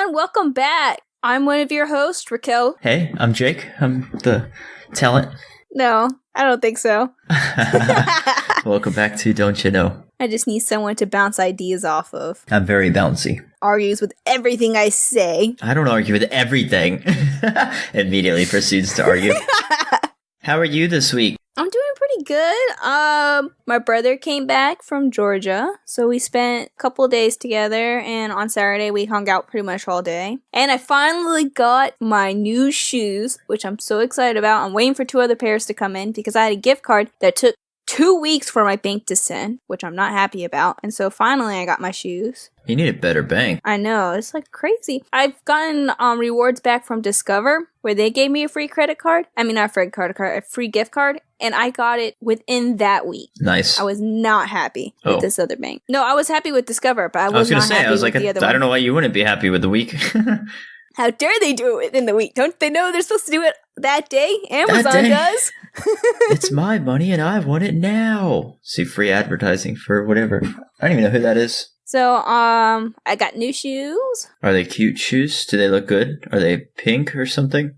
everyone. Welcome back. I'm one of your hosts, Raquel. Hey, I'm Jake. I'm the talent. No, I don't think so. Welcome back to Don't You Know. I just need someone to bounce ideas off of. I'm very bouncy. Argues with everything I say. I don't argue with everything. Immediately proceeds to argue. How are you this week? I'm doing pretty good. My brother came back from Georgia, so we spent a couple of days together, and on Saturday we hung out pretty much all day. And I finally got my new shoes, which I'm so excited about. I'm waiting for 2 other pairs to come in because I had a gift card that took 2 weeks for my bank to send, which I'm not happy about. And so finally I got my shoes. You need a better bank. I know, it's like crazy. I've gotten rewards back from Discover where they gave me a free credit card. I mean, not a free credit card, a free gift card. And I got it within that week. Nice. I was not happy with this other bank. No, I was happy with Discover, but I was not happy with the other one. I don't know why you wouldn't be happy with the week. How dare they do it within the week? Don't they know they're supposed to do it that day? Amazon does. It's my money and I want it now. See, free advertising for whatever. I don't even know who that is. So, I got new shoes. Are they cute shoes? Do they look good? Are they pink or something?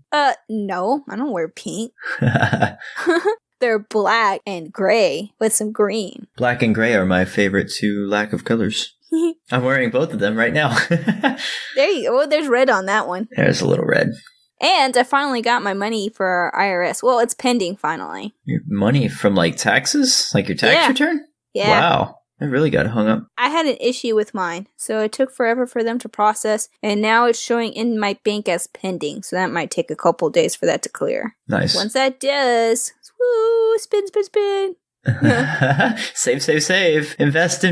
No, I don't wear pink. They're black and gray with some green. Black and gray are my favorite 2 lack of colors. I'm wearing both of them right now. There you go. Well, there's red on that one. There's a little red. And I finally got my money for IRS. Well, it's pending finally. Your money from like taxes? Like your tax return? Yeah. Wow. I really got hung up. I had an issue with mine, so it took forever for them to process, and now it's showing in my bank as pending, so that might take a couple days for that to clear. Nice. Once that does, woo, spin, spin, spin. Save. Invest.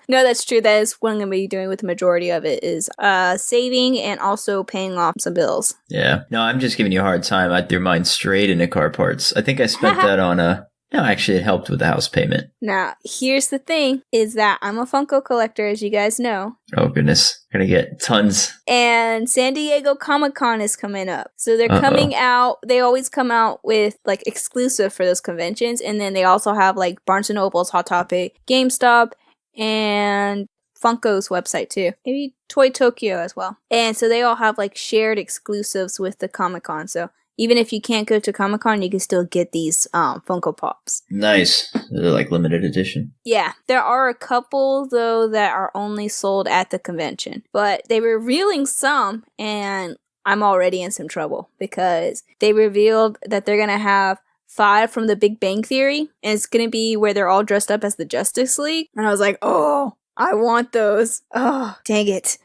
No, that's true. That is what I'm going to be doing with the majority of it is saving and also paying off some bills. Yeah. No, I'm just giving you a hard time. I threw mine straight into car parts. I think I spent that on a... No, actually, it helped with the house payment. Now, here's the thing, is that I'm a Funko collector, as you guys know. Oh, goodness. Gonna get tons. And San Diego Comic-Con is coming up. So they're coming out, they always come out with, like, exclusive for those conventions. And then they also have, like, Barnes & Noble's, Hot Topic, GameStop, and Funko's website, too. Maybe Toy Tokyo as well. And so they all have, like, shared exclusives with the Comic-Con, so... Even if you can't go to Comic-Con, you can still get these Funko Pops. Nice. They're like limited edition. Yeah. There are a couple, though, that are only sold at the convention. But they were revealing some, and I'm already in some trouble. Because they revealed that they're going to have 5 from the Big Bang Theory. And it's going to be where they're all dressed up as the Justice League. And I was like, oh, I want those. Oh, dang it.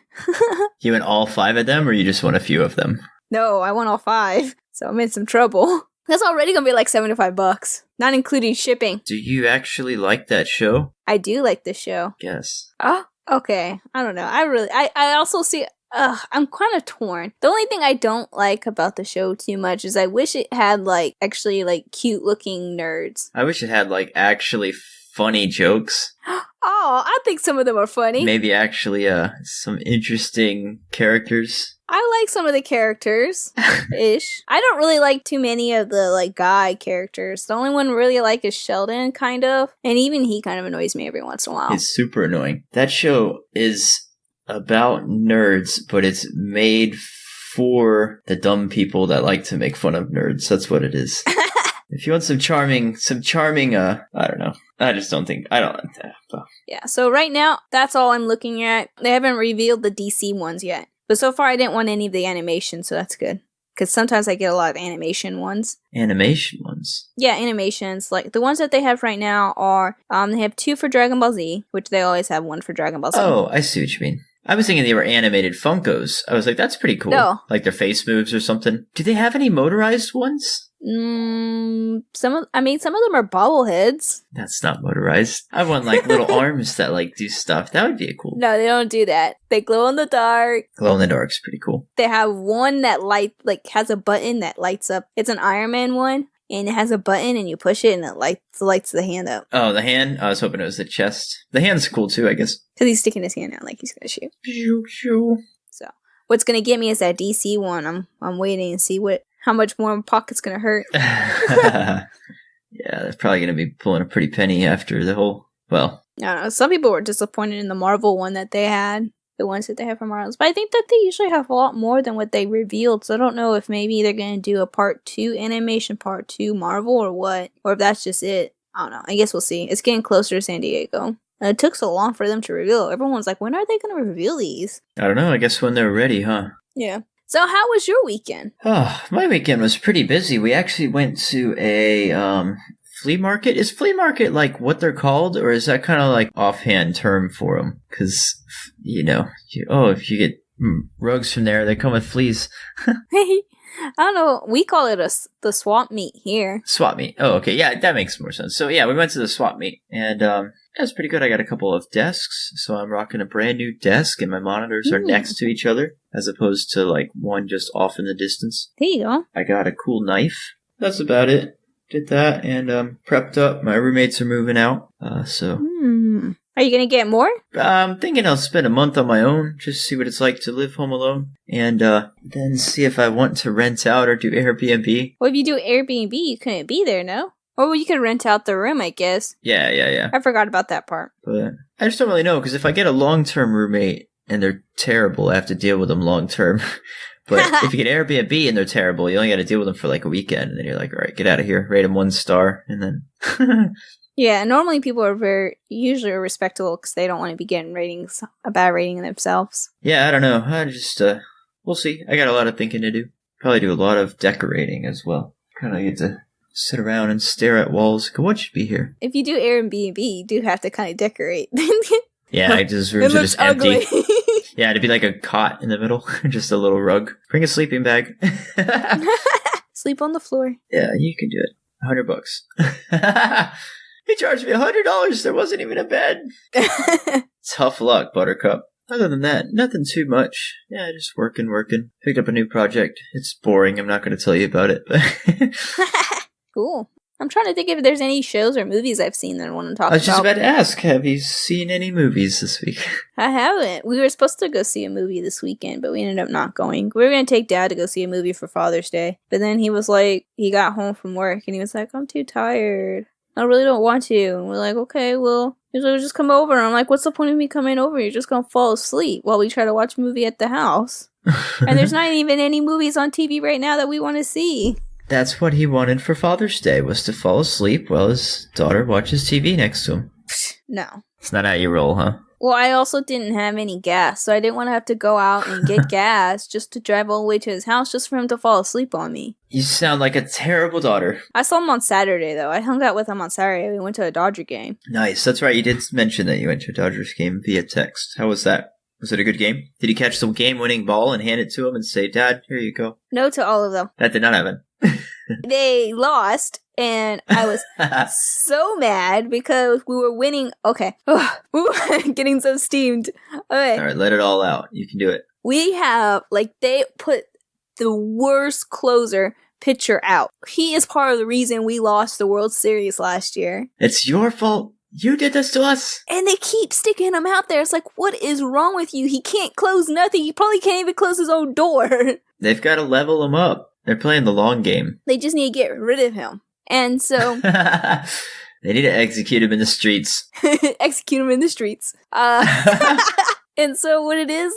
You want all 5 of them, or you just want a few of them? No, I want all 5. So I'm in some trouble. That's already gonna be like $75, not including shipping. Do you actually like that show? I do like this show. Yes. Oh, okay. I don't know. I also see, I'm kind of torn. The only thing I don't like about the show too much is I wish it had actually cute looking nerds. I wish it had actually funny jokes. Oh, I think some of them are funny. Maybe actually some interesting characters. I like some of the characters, ish. I don't really like too many of the, guy characters. The only one really I like is Sheldon, kind of. And even he kind of annoys me every once in a while. It's super annoying. That show is about nerds, but it's made for the dumb people that like to make fun of nerds. That's what it is. If you want some charming, I don't know. I just don't think, Yeah, so right now, that's all I'm looking at. They haven't revealed the DC ones yet. But so far, I didn't want any of the animation, so that's good. Because sometimes I get a lot of animation ones. Animation ones? Yeah, animations. Like, the ones that they have right now are, they have 2 for Dragon Ball Z, which they always have 1 for Dragon Ball Z. Oh, I see what you mean. I was thinking they were animated Funkos. I was like, that's pretty cool. No. Like their face moves or something. Do they have any motorized ones? Some of them are bobbleheads. That's not motorized. I want little arms that do stuff. That would be cool. No, they don't do that. They glow in the dark. Glow in the dark's pretty cool. They have one that has a button that lights up. It's an Iron Man one, and it has a button, and you push it, and it lights the hand up. Oh, the hand? I was hoping it was the chest. The hand's cool too, I guess. Because he's sticking his hand out like he's gonna shoot. Pew, pew. So, what's gonna get me is that DC one. I'm waiting to see how much more my pocket's gonna hurt. Yeah, they're probably gonna be pulling a pretty penny after the whole. Well, I don't know. Some people were disappointed in the Marvel one that they had. the ones that they have from Marlins. But I think that they usually have a lot more than what they revealed. So I don't know if maybe they're going to do a part 2 animation, part 2 Marvel, or what. Or if that's just it. I don't know. I guess we'll see. It's getting closer to San Diego. And it took so long for them to reveal. Everyone's like, when are they going to reveal these? I don't know. I guess when they're ready, huh? Yeah. So how was your weekend? Oh, my weekend was pretty busy. We actually went to a flea market. Is flea market like what they're called, or is that kind of like offhand term for them? Because, if you get rugs from there, they come with fleas. I don't know. We call it the swap meet here. Swap meet. Oh, okay. Yeah, that makes more sense. So, yeah, we went to the swap meet, and it was pretty good. I got a couple of desks, so I'm rocking a brand new desk, and my monitors are next to each other, as opposed to, like, one just off in the distance. There you go. I got a cool knife. That's about it. Did that, and prepped up. My roommates are moving out, so... Are you going to get more? I'm thinking I'll spend a month on my own, just see what it's like to live home alone, and then see if I want to rent out or do Airbnb. Well, if you do Airbnb, you couldn't be there, no? Or you could rent out the room, I guess. Yeah. I forgot about that part. But I just don't really know, because if I get a long-term roommate and they're terrible, I have to deal with them long-term. But if you get Airbnb and they're terrible, you only got to deal with them for like a weekend, and then you're like, all right, get out of here, rate them 1 star, and then... Yeah, normally people are usually respectable because they don't want to be getting a bad rating themselves. Yeah, I don't know. I just, we'll see. I got a lot of thinking to do. Probably do a lot of decorating as well. Kind of get to sit around and stare at walls. What should be here? If you do Airbnb, you do have to kind of decorate. Yeah, rooms are just empty. Yeah, it'd be like a cot in the middle. Just a little rug. Bring a sleeping bag. Sleep on the floor. Yeah, you can do it. $100. He charged me $100. There wasn't even a bed. Tough luck, Buttercup. Other than that, nothing too much. Yeah, just working. Picked up a new project. It's boring. I'm not going to tell you about it. Cool. I'm trying to think if there's any shows or movies I've seen that I want to talk about. I was just about to ask, have you seen any movies this week? I haven't. We were supposed to go see a movie this weekend, but we ended up not going. We were going to take Dad to go see a movie for Father's Day. But then he was like, he got home from work and he was like, I'm too tired. I really don't want to. And we're like, okay, well, just come over. And I'm like, what's the point of me coming over? You're just going to fall asleep while we try to watch a movie at the house. And there's not even any movies on TV right now that we want to see. That's what he wanted for Father's Day, was to fall asleep while his daughter watches TV next to him. No. It's not how you roll, huh? Well, I also didn't have any gas, so I didn't want to have to go out and get gas just to drive all the way to his house just for him to fall asleep on me. You sound like a terrible daughter. I saw him on Saturday, though. I hung out with him on Saturday. We went to a Dodger game. Nice. That's right. You did mention that you went to a Dodgers game via text. How was that? Was it a good game? Did you catch the game-winning ball and hand it to him and say, Dad, here you go? No to all of them. That did not happen. They lost, and I was so mad because we were winning. Okay. We were getting so steamed. Okay. All right, let it all out. You can do it. We have, they put the worst closer pitcher out. He is part of the reason we lost the World Series last year. It's your fault. You did this to us. And they keep sticking him out there. It's like, what is wrong with you? He can't close nothing. He probably can't even close his own door. They've got to level him up. They're playing the long game. They just need to get rid of him. And so... They need to execute him in the streets. Execute him in the streets. And so what it is...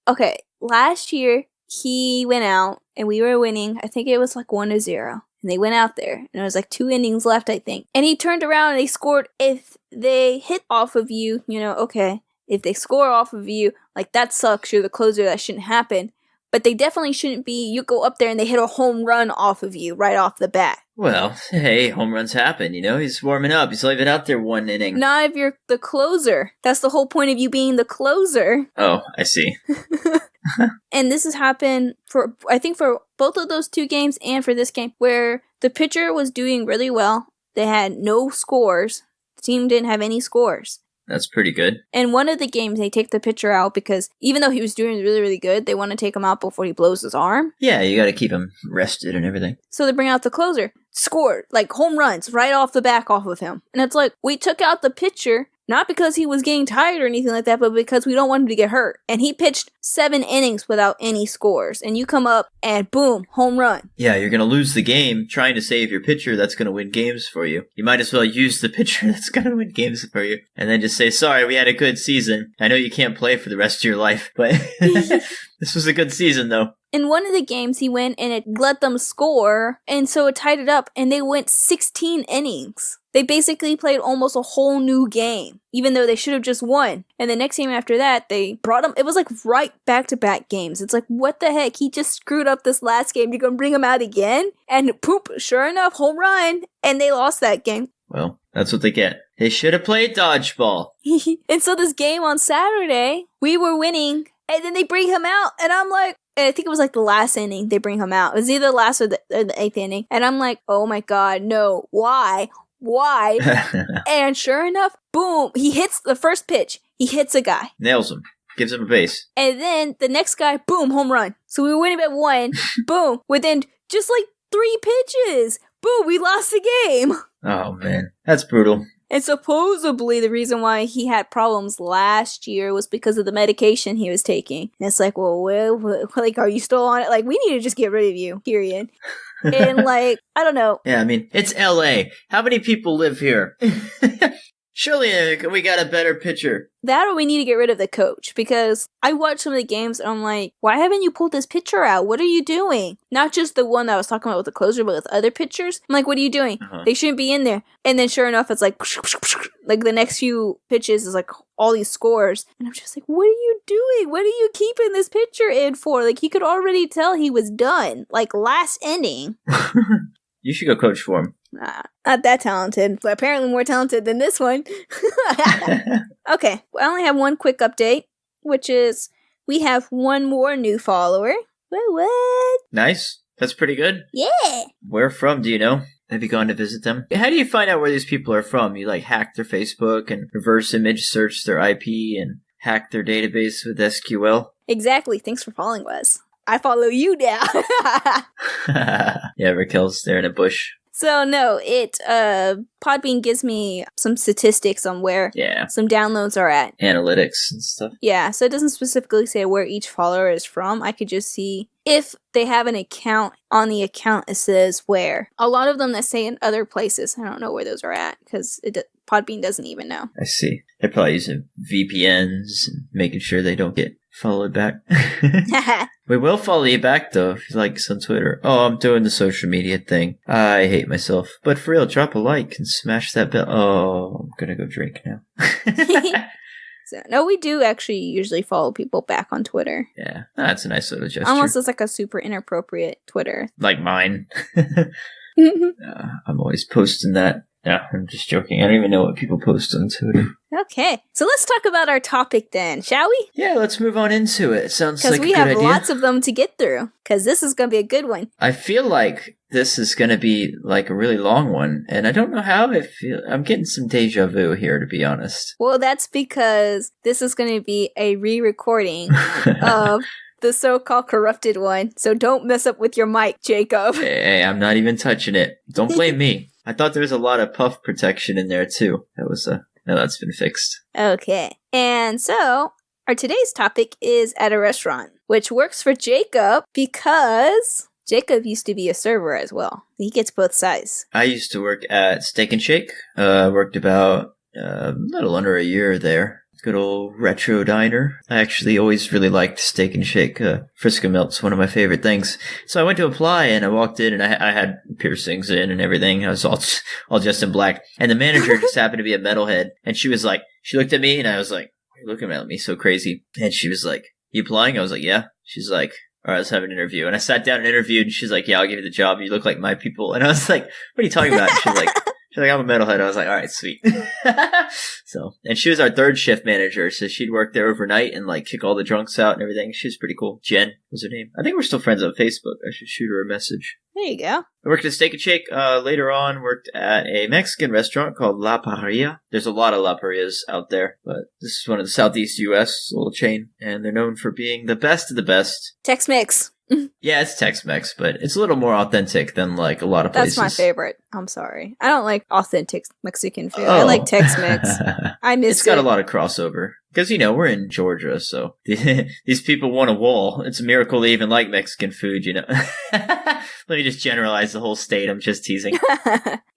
Okay, last year, he went out, and we were winning. I think it was 1-0. And they went out there, and there was 2 innings left, I think. And he turned around, and they scored. If they hit off of you, okay. If they score off of you, that sucks. You're the closer. That shouldn't happen. But they definitely shouldn't be, you go up there and they hit a home run off of you right off the bat. Well, hey, home runs happen, He's warming up. He's only been out there 1 inning. Not if you're the closer. That's the whole point of you being the closer. Oh, I see. And this has happened for both of those 2 games and for this game, where the pitcher was doing really well. They had no scores. The team didn't have any scores. That's pretty good. And one of the games, they take the pitcher out because even though he was doing really, really good, they want to take him out before he blows his arm. Yeah, you got to keep him rested and everything. So they bring out the closer. Scored, home runs right off the back off of him. And it's like, we took out the pitcher. Not because he was getting tired or anything like that, but because we don't want him to get hurt. And he pitched 7 innings without any scores. And you come up and boom, home run. Yeah, you're going to lose the game trying to save your pitcher that's going to win games for you. You might as well use the pitcher that's going to win games for you. And then just say, sorry, we had a good season. I know you can't play for the rest of your life, but this was a good season, though. In one of the games, he went and it let them score, and so it tied it up, and they went 16 innings. They basically played almost a whole new game, even though they should have just won. And the next game after that, they brought him. It was like right back-to-back games. It's like, what the heck? He just screwed up this last game. You're going to bring him out again? And poop, sure enough, home run. And they lost that game. Well, that's what they get. They should have played dodgeball. And so this game on Saturday, we were winning, and then they bring him out, and I'm like, I think it was like the last inning they bring him out. It was either the last or the 8th inning. And I'm like, oh my God, no. Why? And sure enough, boom, he hits the first pitch. He hits a guy. Nails him. Gives him a base. And then the next guy, boom, home run. So we were winning by 1. Boom. Within just like 3 pitches. Boom, we lost the game. Oh, man. That's brutal. And supposedly the reason why he had problems last year was because of the medication he was taking. And it's like, well, like, are you still on it? Like, we need to just get rid of you, period. And like, I don't know. Yeah, I mean, it's LA. How many people live here? Surely we got a better pitcher. That or we need to get rid of the coach, because I watched some of the games and I'm like, why haven't you pulled this pitcher out? What are you doing? Not just the one that I was talking about with the closer, but with other pitchers. I'm like, what are you doing? They shouldn't be in there. And then sure enough, it's like the next few pitches is like all these scores. And I'm just like, what are you doing? What are you keeping this pitcher in for? Like, he could already tell he was done. Like, last inning. You should go coach for him. Not that talented, but apparently more talented than this one. Okay, I only have one quick update, which is we have one more new follower. What? Nice. That's pretty good. Yeah. Where from, do you know? Have you gone to visit them? How do you find out where these people are from? You like hack their Facebook and reverse image search their IP and hack their database with SQL? Exactly. Thanks for following us. I follow you now. Yeah, Raquel's there in a bush. So no, Podbean gives me some statistics on where some downloads are at. Analytics and stuff. Yeah, so it doesn't specifically say where each follower is from. I could just see if they have an account. On the account, it says where. A lot of them that say in other places, I don't know where those are at, because Podbean doesn't even know. I see. They're probably using VPNs and making sure they don't get followed back. We will follow you back, though, if you like us on Twitter. Oh, I'm doing the social media thing. I hate myself. But for real, drop a like and smash that bell. Oh, I'm gonna go drink now. So, no, we do actually usually follow people back on Twitter. Yeah, that's a nice little gesture. Almost as like a super inappropriate Twitter. Like mine. I'm always posting that. Yeah, I'm just joking. I don't even know what people post on Twitter. Okay, so let's talk about our topic then, shall we? Yeah, let's move on into it. Sounds like a good idea. Because we have lots of them to get through, because this is going to be a good one. I feel like this is going to be like a really long one, and I don't know how I feel. I'm getting some deja vu here, to be honest. Well, that's because this is going to be a re-recording of the so-called corrupted one, so don't mess up with your mic, Jacob. Hey, I'm not even touching it. Don't blame me. I thought there was a lot of puff protection in there, too. No, that's been fixed. Okay. And so, our today's topic is at a restaurant, which works for Jacob because Jacob used to be a server as well. He gets both sides. I used to work at Steak and Shake. Worked about a little under a year there. Good old retro diner. I actually always really liked Steak and Shake. Frisco Melt's one of my favorite things. So I went to apply and I walked in and I had piercings in and everything. I was all just in black. And the manager just happened to be a metalhead. And she was like, she looked at me and I was like, why are you looking at me so crazy? And she was like, you applying? I was like, yeah. She's like, all right, let's have an interview. And I sat down and interviewed and she's like, yeah, I'll give you the job. You look like my people. And I was like, what are you talking about? And she's like, I'm a metalhead. I was like, all right, sweet. So, and she was our third shift manager, so she'd work there overnight and like kick all the drunks out and everything. She was pretty cool. Jen was her name. I think we're still friends on Facebook. I should shoot her a message. There you go. I worked at Steak and Shake. Later on, worked at a Mexican restaurant called La Parrilla. There's a lot of La Parrillas out there, but this is one of the Southeast U.S. little chain, and they're known for being the best of the best. Tex-Mex. Yeah, it's Tex-Mex, but it's a little more authentic than like a lot of places. That's my favorite. I'm sorry. I don't like authentic Mexican food. I like Tex-Mex. I miss it. It's got a lot of crossover. Because, we're in Georgia, so these people want a wall. It's a miracle they even like Mexican food, Let me just generalize the whole state. I'm just teasing.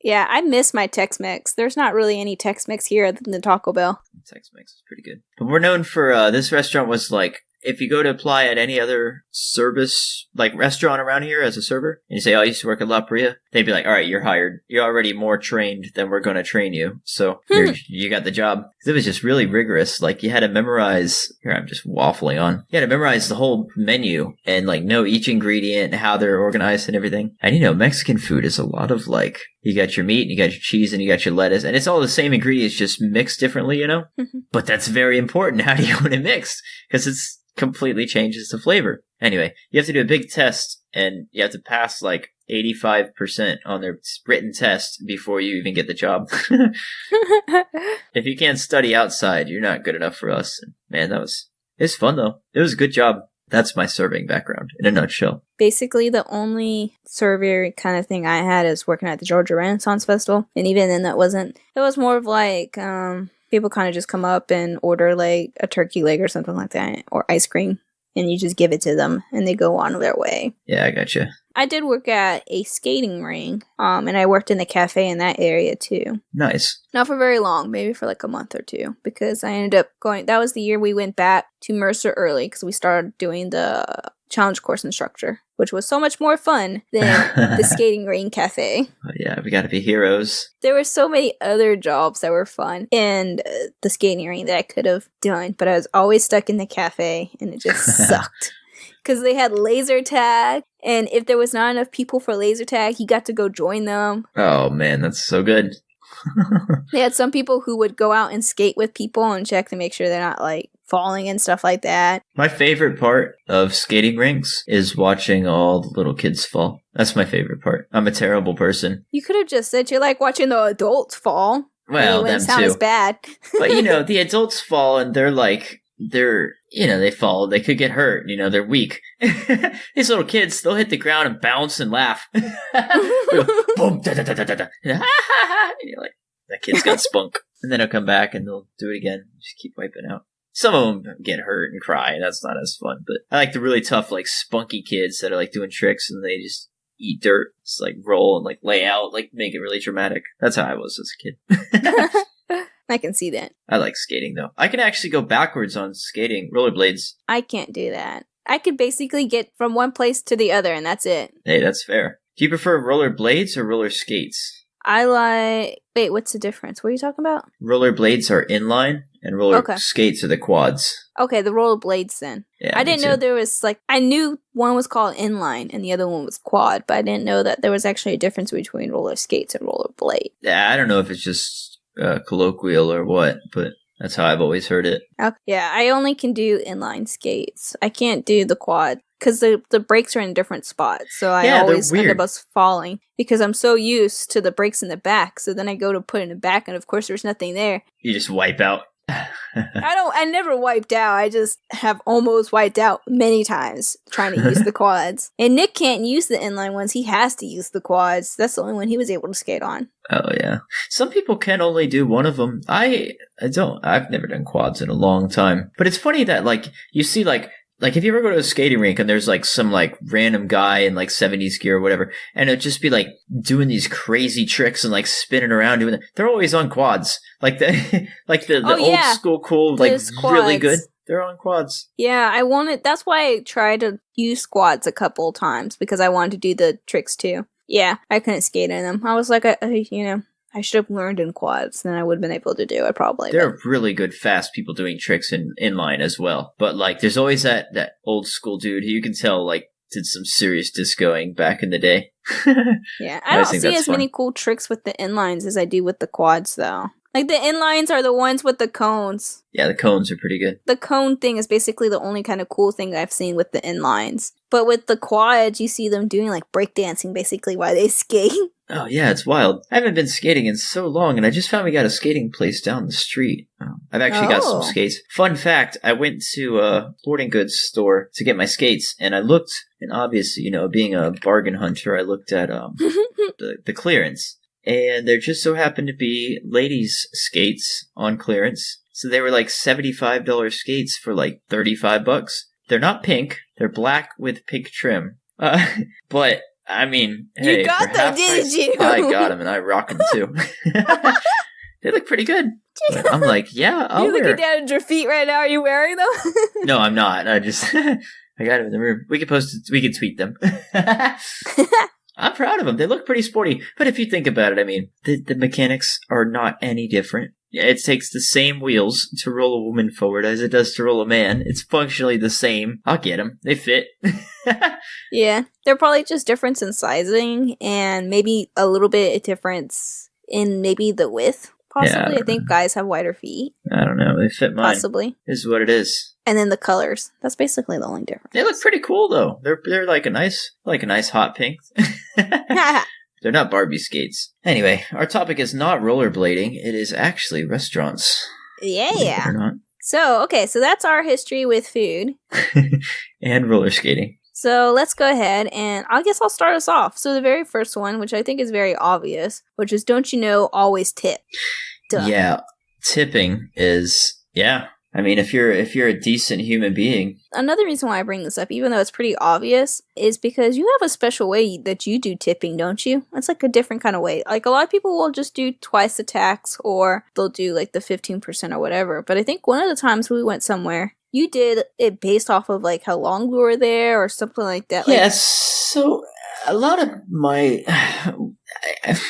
Yeah, I miss my Tex-Mex. There's not really any Tex-Mex here other than the Taco Bell. Tex-Mex is pretty good. But we're known for, this restaurant was like, if you go to apply at any other service, like restaurant around here as a server, and you say, I used to work at La Paria, they'd be like, all right, you're hired. You're already more trained than we're going to train you. So you got the job. It was just really rigorous. Like you had to memorize, here I'm just waffling on. You had to memorize the whole menu and like know each ingredient and how they're organized and everything. And Mexican food is a lot of like, you got your meat, you got your cheese, and you got your lettuce. And it's all the same ingredients, just mixed differently, But that's very important. How do you want it mixed? Because it's completely changes the flavor. Anyway, you have to do a big test and you have to pass like 85% on their written test before you even get the job. If you can't study outside, you're not good enough for us. And man, it's fun though. It was a good job. That's my serving background in a nutshell. Basically, the only survey kind of thing I had is working at the Georgia Renaissance Festival. And even then, it was more of like, people kind of just come up and order like a turkey leg or something like that, or ice cream, and you just give it to them and they go on their way. Yeah, I gotcha. I did work at a skating ring, and I worked in the cafe in that area too. Nice. Not for very long, maybe for like a month or two, because I ended up that was the year we went back to Mercer early because we started doing the challenge course instructor, which was so much more fun than the skating ring cafe. Oh, yeah, we gotta be heroes. There were so many other jobs that were fun in the skating ring that I could have done, but I was always stuck in the cafe, and it just sucked. Because they had laser tag, and if there was not enough people for laser tag, you got to go join them. Oh man, that's so good. They had some people who would go out and skate with people and check to make sure they're not like falling and stuff like that. My favorite part of skating rinks is watching all the little kids fall. That's my favorite part. I'm a terrible person. You could have just said you like watching the adults fall. Well, them sound too. as bad. But the adults fall and they fall, they could get hurt, they're weak. These little kids, they'll hit the ground and bounce and laugh. Boom, da, da, da, da, da. And you're like, that kid's got spunk. And then they'll come back and they'll do it again. Just keep wiping out. Some of them get hurt and cry, and that's not as fun. But I like the really tough, like, spunky kids that are, like, doing tricks and they just eat dirt. Just, like, roll and, like, lay out, like, make it really dramatic. That's how I was as a kid. I can see that. I like skating, though. I can actually go backwards on skating, rollerblades. I can't do that. I could basically get from one place to the other, and that's it. Hey, that's fair. Do you prefer rollerblades or roller skates? Wait, what's the difference? What are you talking about? Rollerblades are inline, and roller skates are the quads. Okay, the rollerblades then. Yeah, I didn't know there was, I knew one was called inline and the other one was quad, but I didn't know that there was actually a difference between roller skates and rollerblade. Yeah, I don't know if it's just colloquial or what, but that's how I've always heard it. Okay. Yeah, I only can do inline skates. I can't do the quad because the brakes are in different spots. So I always end up us falling because I'm so used to the brakes in the back. So then I go to put it in the back, and of course there's nothing there. You just wipe out. I never wiped out. I just have almost wiped out many times trying to use the quads. And Nick can't use the inline ones. He has to use the quads. That's the only one he was able to skate on. Oh, yeah. Some people can only do one of them. I don't. I've never done quads in a long time. But it's funny that, you see, if you ever go to a skating rink and there's, some, random guy in, 70s gear or whatever, and it'd just be, doing these crazy tricks and, spinning around doing it. They're always on quads. The old school cool, really good. They're on quads. Yeah, that's why I tried to use quads a couple times, because I wanted to do the tricks too. Yeah, I couldn't skate in them. I was like, I should have learned in quads, then I would have been able to do it probably. There are really good, fast people doing tricks in inline as well. But, there's always that old school dude who you can tell, did some serious discoing back in the day. Yeah, I don't see as many cool tricks with the inlines as I do with the quads, though. The inlines are the ones with the cones. Yeah, the cones are pretty good. The cone thing is basically the only kind of cool thing I've seen with the inlines. But with the quads, you see them doing, breakdancing, basically, while they skate. Oh yeah, it's wild. I haven't been skating in so long, and I just found we got a skating place down the street. I've actually got some skates. Fun fact, I went to a sporting goods store to get my skates, and I looked, and obviously, being a bargain hunter, I looked at the clearance. And there just so happened to be ladies' skates on clearance. So they were like $75 skates for like $35. They're not pink. They're black with pink trim. But I mean, hey, you got them, didn't you? I got them, and I rock them too. They look pretty good. But I'm like, yeah, I'll wear. You're looking down at your feet right now. Are you wearing them? No, I'm not. I just I got them in the room. We can tweet them. I'm proud of them. They look pretty sporty. But if you think about it, I mean, the mechanics are not any different. It takes the same wheels to roll a woman forward as it does to roll a man. It's functionally the same. I'll get them. They fit. Yeah. They're probably just difference in sizing and maybe a little bit of difference in maybe the width. Possibly. Yeah, I think guys have wider feet. I don't know. They fit mine. Possibly. This is what it is. And then the colors. That's basically the only difference. They look pretty cool though. They're like a nice hot pink. They're not Barbie skates. Anyway, our topic is not rollerblading. It is actually restaurants. Yeah. Or not. So that's our history with food. And roller skating. So let's go ahead and I guess I'll start us off. So the very first one, which I think is very obvious, which is don't you know, always tip. Duh. Yeah. Tipping is, yeah. I mean, if you're a decent human being. Another reason why I bring this up, even though it's pretty obvious, is because you have a special way that you do tipping, don't you? It's like a different kind of way. Like a lot of people will just do twice the tax or they'll do like the 15% or whatever. But I think one of the times we went somewhere, you did it based off of like how long we were there or something like that. Yeah, so a lot of my...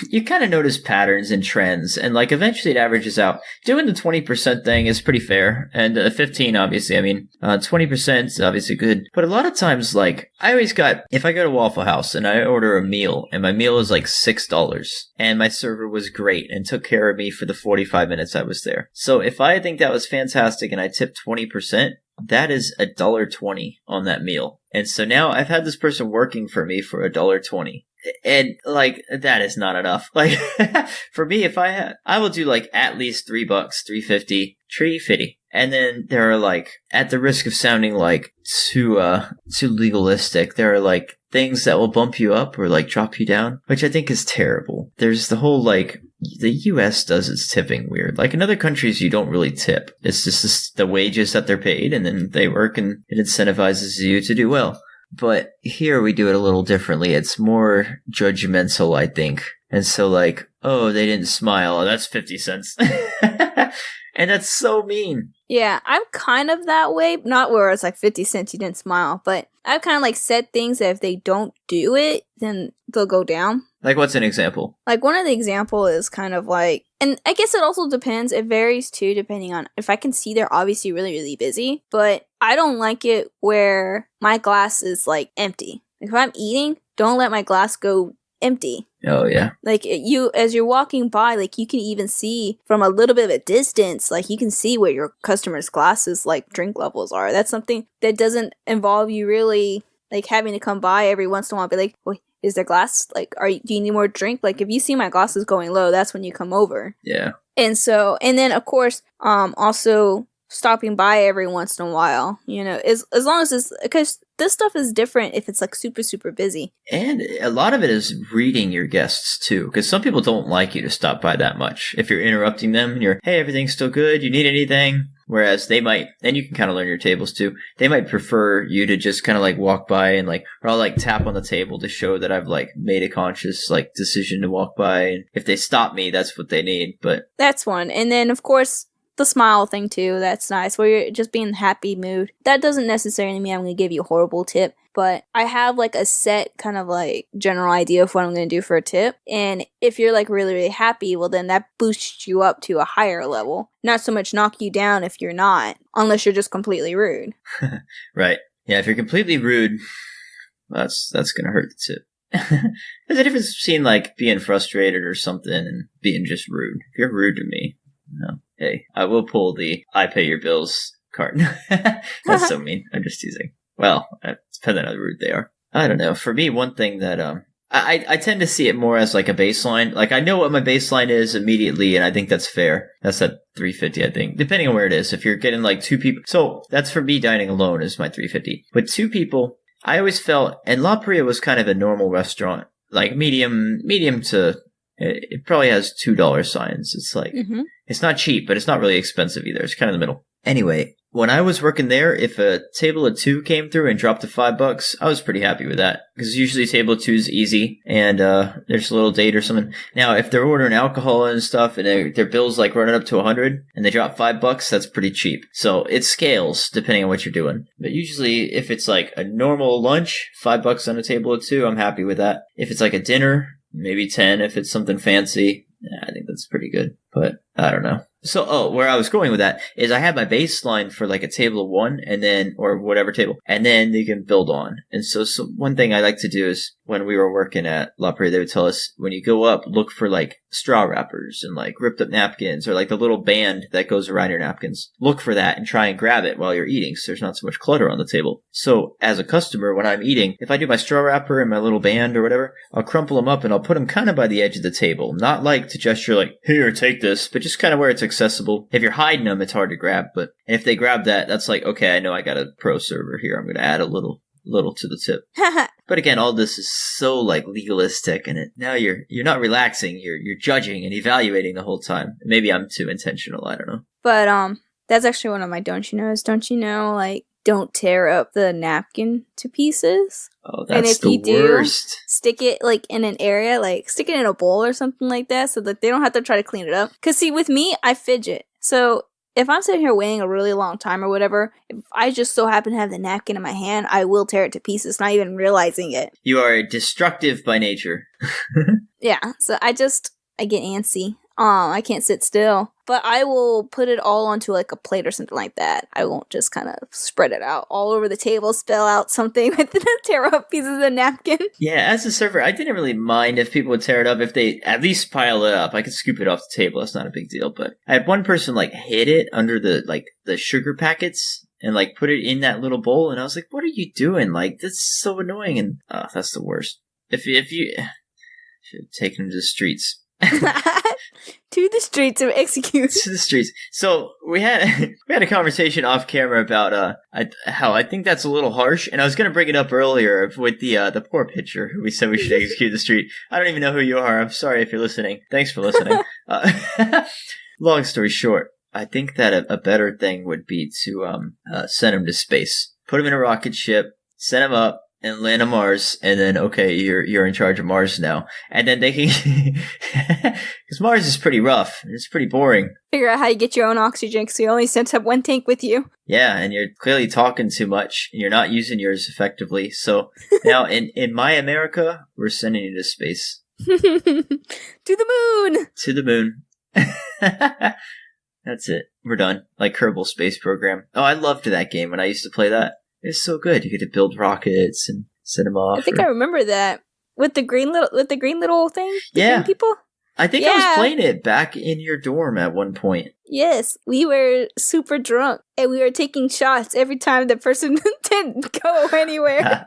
You kind of notice patterns and trends, and like eventually it averages out. Doing the 20% thing is pretty fair, and 15 obviously. I mean, 20% is obviously good, but a lot of times, like I always got, if I go to Waffle House and I order a meal, and my meal is like $6, and my server was great and took care of me for the 45 minutes I was there. So if I think that was fantastic and I tipped 20%, that is $1.20 on that meal. And so now I've had this person working for me for $1.20. And like that is not enough. Like for me, if I will do like at least $3, $3.50, and then there are like, at the risk of sounding like too legalistic, there are like things that will bump you up or like drop you down, which I think is terrible. There's the whole like, the US does its tipping weird. Like in other countries, you don't really tip. It's just the wages that they're paid, and then they work, and it incentivizes you to do well. But here we do it a little differently. It's more judgmental, I think. And so like, oh, they didn't smile. Oh, that's 50 cents. And that's so mean. Yeah, I'm kind of that way. Not where it's like 50 cents, you didn't smile. But I've kind of like said things that if they don't do it, then they'll go down. Like what's an example? Like one of the example is kind of like, and I guess it also depends. It varies too, depending on if I can see they're obviously really, really busy. But I don't like it where my glass is like empty. Like if I'm eating, don't let my glass go empty. Oh yeah. Like you, as you're walking by, like you can even see from a little bit of a distance, like you can see where your customer's glasses like drink levels are. That's something that doesn't involve you really like having to come by every once in a while and be like, well, is their glass like, do you need more drink? Like if you see my glasses going low, that's when you come over. Yeah. And so, and then of course, also stopping by every once in a while, you know, as long as it's, because this stuff is different if it's like super, super busy. And a lot of it is reading your guests too, because some people don't like you to stop by that much. If you're interrupting them and you're, hey, everything's still good, you need anything? Whereas they might, and you can kind of learn your tables too, they might prefer you to just kind of like walk by and like, or I'll like tap on the table to show that I've like made a conscious like decision to walk by. And if they stop me, that's what they need. But that's one. And then of course, the smile thing too, that's nice, where you're just being in a happy mood. That doesn't necessarily mean I'm going to give you a horrible tip, but I have like a set kind of like general idea of what I'm going to do for a tip. And if you're like really, really happy, well then that boosts you up to a higher level. Not so much knock you down if you're not, unless you're just completely rude. Right. Yeah, if you're completely rude, that's going to hurt the tip. There's a difference between like being frustrated or something and being just rude. If you're rude to me, no. Hey, I will pull the I pay your bills card. That's so mean. I'm just teasing. Well, it depends on how rude they are. I don't know. For me, one thing that I tend to see it more as like a baseline. Like I know what my baseline is immediately, and I think that's fair. That's at $350, I think, depending on where it is. If you're getting like 2 people, so that's for me dining alone is my $350. But 2 people, I always felt, and La Paria was kind of a normal restaurant, like medium to. It probably has $2 signs. It's like It's not cheap, but it's not really expensive either. It's kind of in the middle. Anyway, when I was working there, if a table of 2 came through and dropped to $5, I was pretty happy with that. Because usually table of 2 is easy, and there's a little date or something. Now, if they're ordering alcohol and stuff, and their bill's like running up to $100, and they drop $5, that's pretty cheap. So it scales depending on what you're doing. But usually, if it's like a normal lunch, $5 on a table of 2, I'm happy with that. If it's like a dinner, maybe 10 if it's something fancy. I think that's pretty good, but I don't know. So, where I was going with that is I had my baseline for like a table of 1 and then, or whatever table, and then you can build on. And so one thing I like to do is when we were working at La Paria, they would tell us when you go up, look for like straw wrappers and like ripped up napkins or like the little band that goes around your napkins. Look for that and try and grab it while you're eating so there's not so much clutter on the table. So as a customer, when I'm eating, if I do my straw wrapper and my little band or whatever, I'll crumple them up and I'll put them kind of by the edge of the table. Not like to gesture like, here, take this, but just kind of where it's accessible. If you're hiding them, it's hard to grab, but if they grab that, that's like, okay, I know I got a pro server here. I'm going to add a little to the tip. But again, all this is so like legalistic, and now you're not relaxing. You're judging and evaluating the whole time. Maybe I'm too intentional. I don't know. But that's actually one of my don't you knows. Don't you know, like, don't tear up the napkin to pieces. Oh, that's the worst. Stick it like in an area, like stick it in a bowl or something like that, so that they don't have to try to clean it up. Cause see, with me, I fidget. So if I'm sitting here waiting a really long time or whatever, if I just so happen to have the napkin in my hand, I will tear it to pieces, not even realizing it. You are destructive by nature. Yeah, so I get antsy. I can't sit still. But I will put it all onto like a plate or something like that. I won't just kind of spread it out all over the table, spill out something with the tear up pieces of napkin. Yeah, as a server, I didn't really mind if people would tear it up. If they at least pile it up, I could scoop it off the table. That's not a big deal. But I had one person like hid it under the sugar packets and like put it in that little bowl. And I was like, what are you doing? Like, that's so annoying. And that's the worst. If you should have taken him to the streets. To the streets of execute. To the streets. So we had a conversation off camera about how I think that's a little harsh, and I was going to bring it up earlier with the poor pitcher who we said we should execute the street. I don't even know who you are. I'm sorry if you're listening. Thanks for listening. Long story short, I think that a better thing would be to send him to space, put him in a rocket ship, send him up. And land on Mars, and then, okay, you're in charge of Mars now. And then they can, because Mars is pretty rough. It's pretty boring. Figure out how you get your own oxygen, so you only sent up one tank with you. Yeah, and you're clearly talking too much. And you're not using yours effectively. So now, in my America, we're sending you to space. To the moon! To the moon. That's it. We're done. Like Kerbal Space Program. Oh, I loved that game when I used to play that. It's so good. You get to build rockets and set them off. I think I remember that with the green little thing. Yeah, green people. I think I was playing it back in your dorm at one point. Yes, we were super drunk and we were taking shots every time the person didn't go anywhere.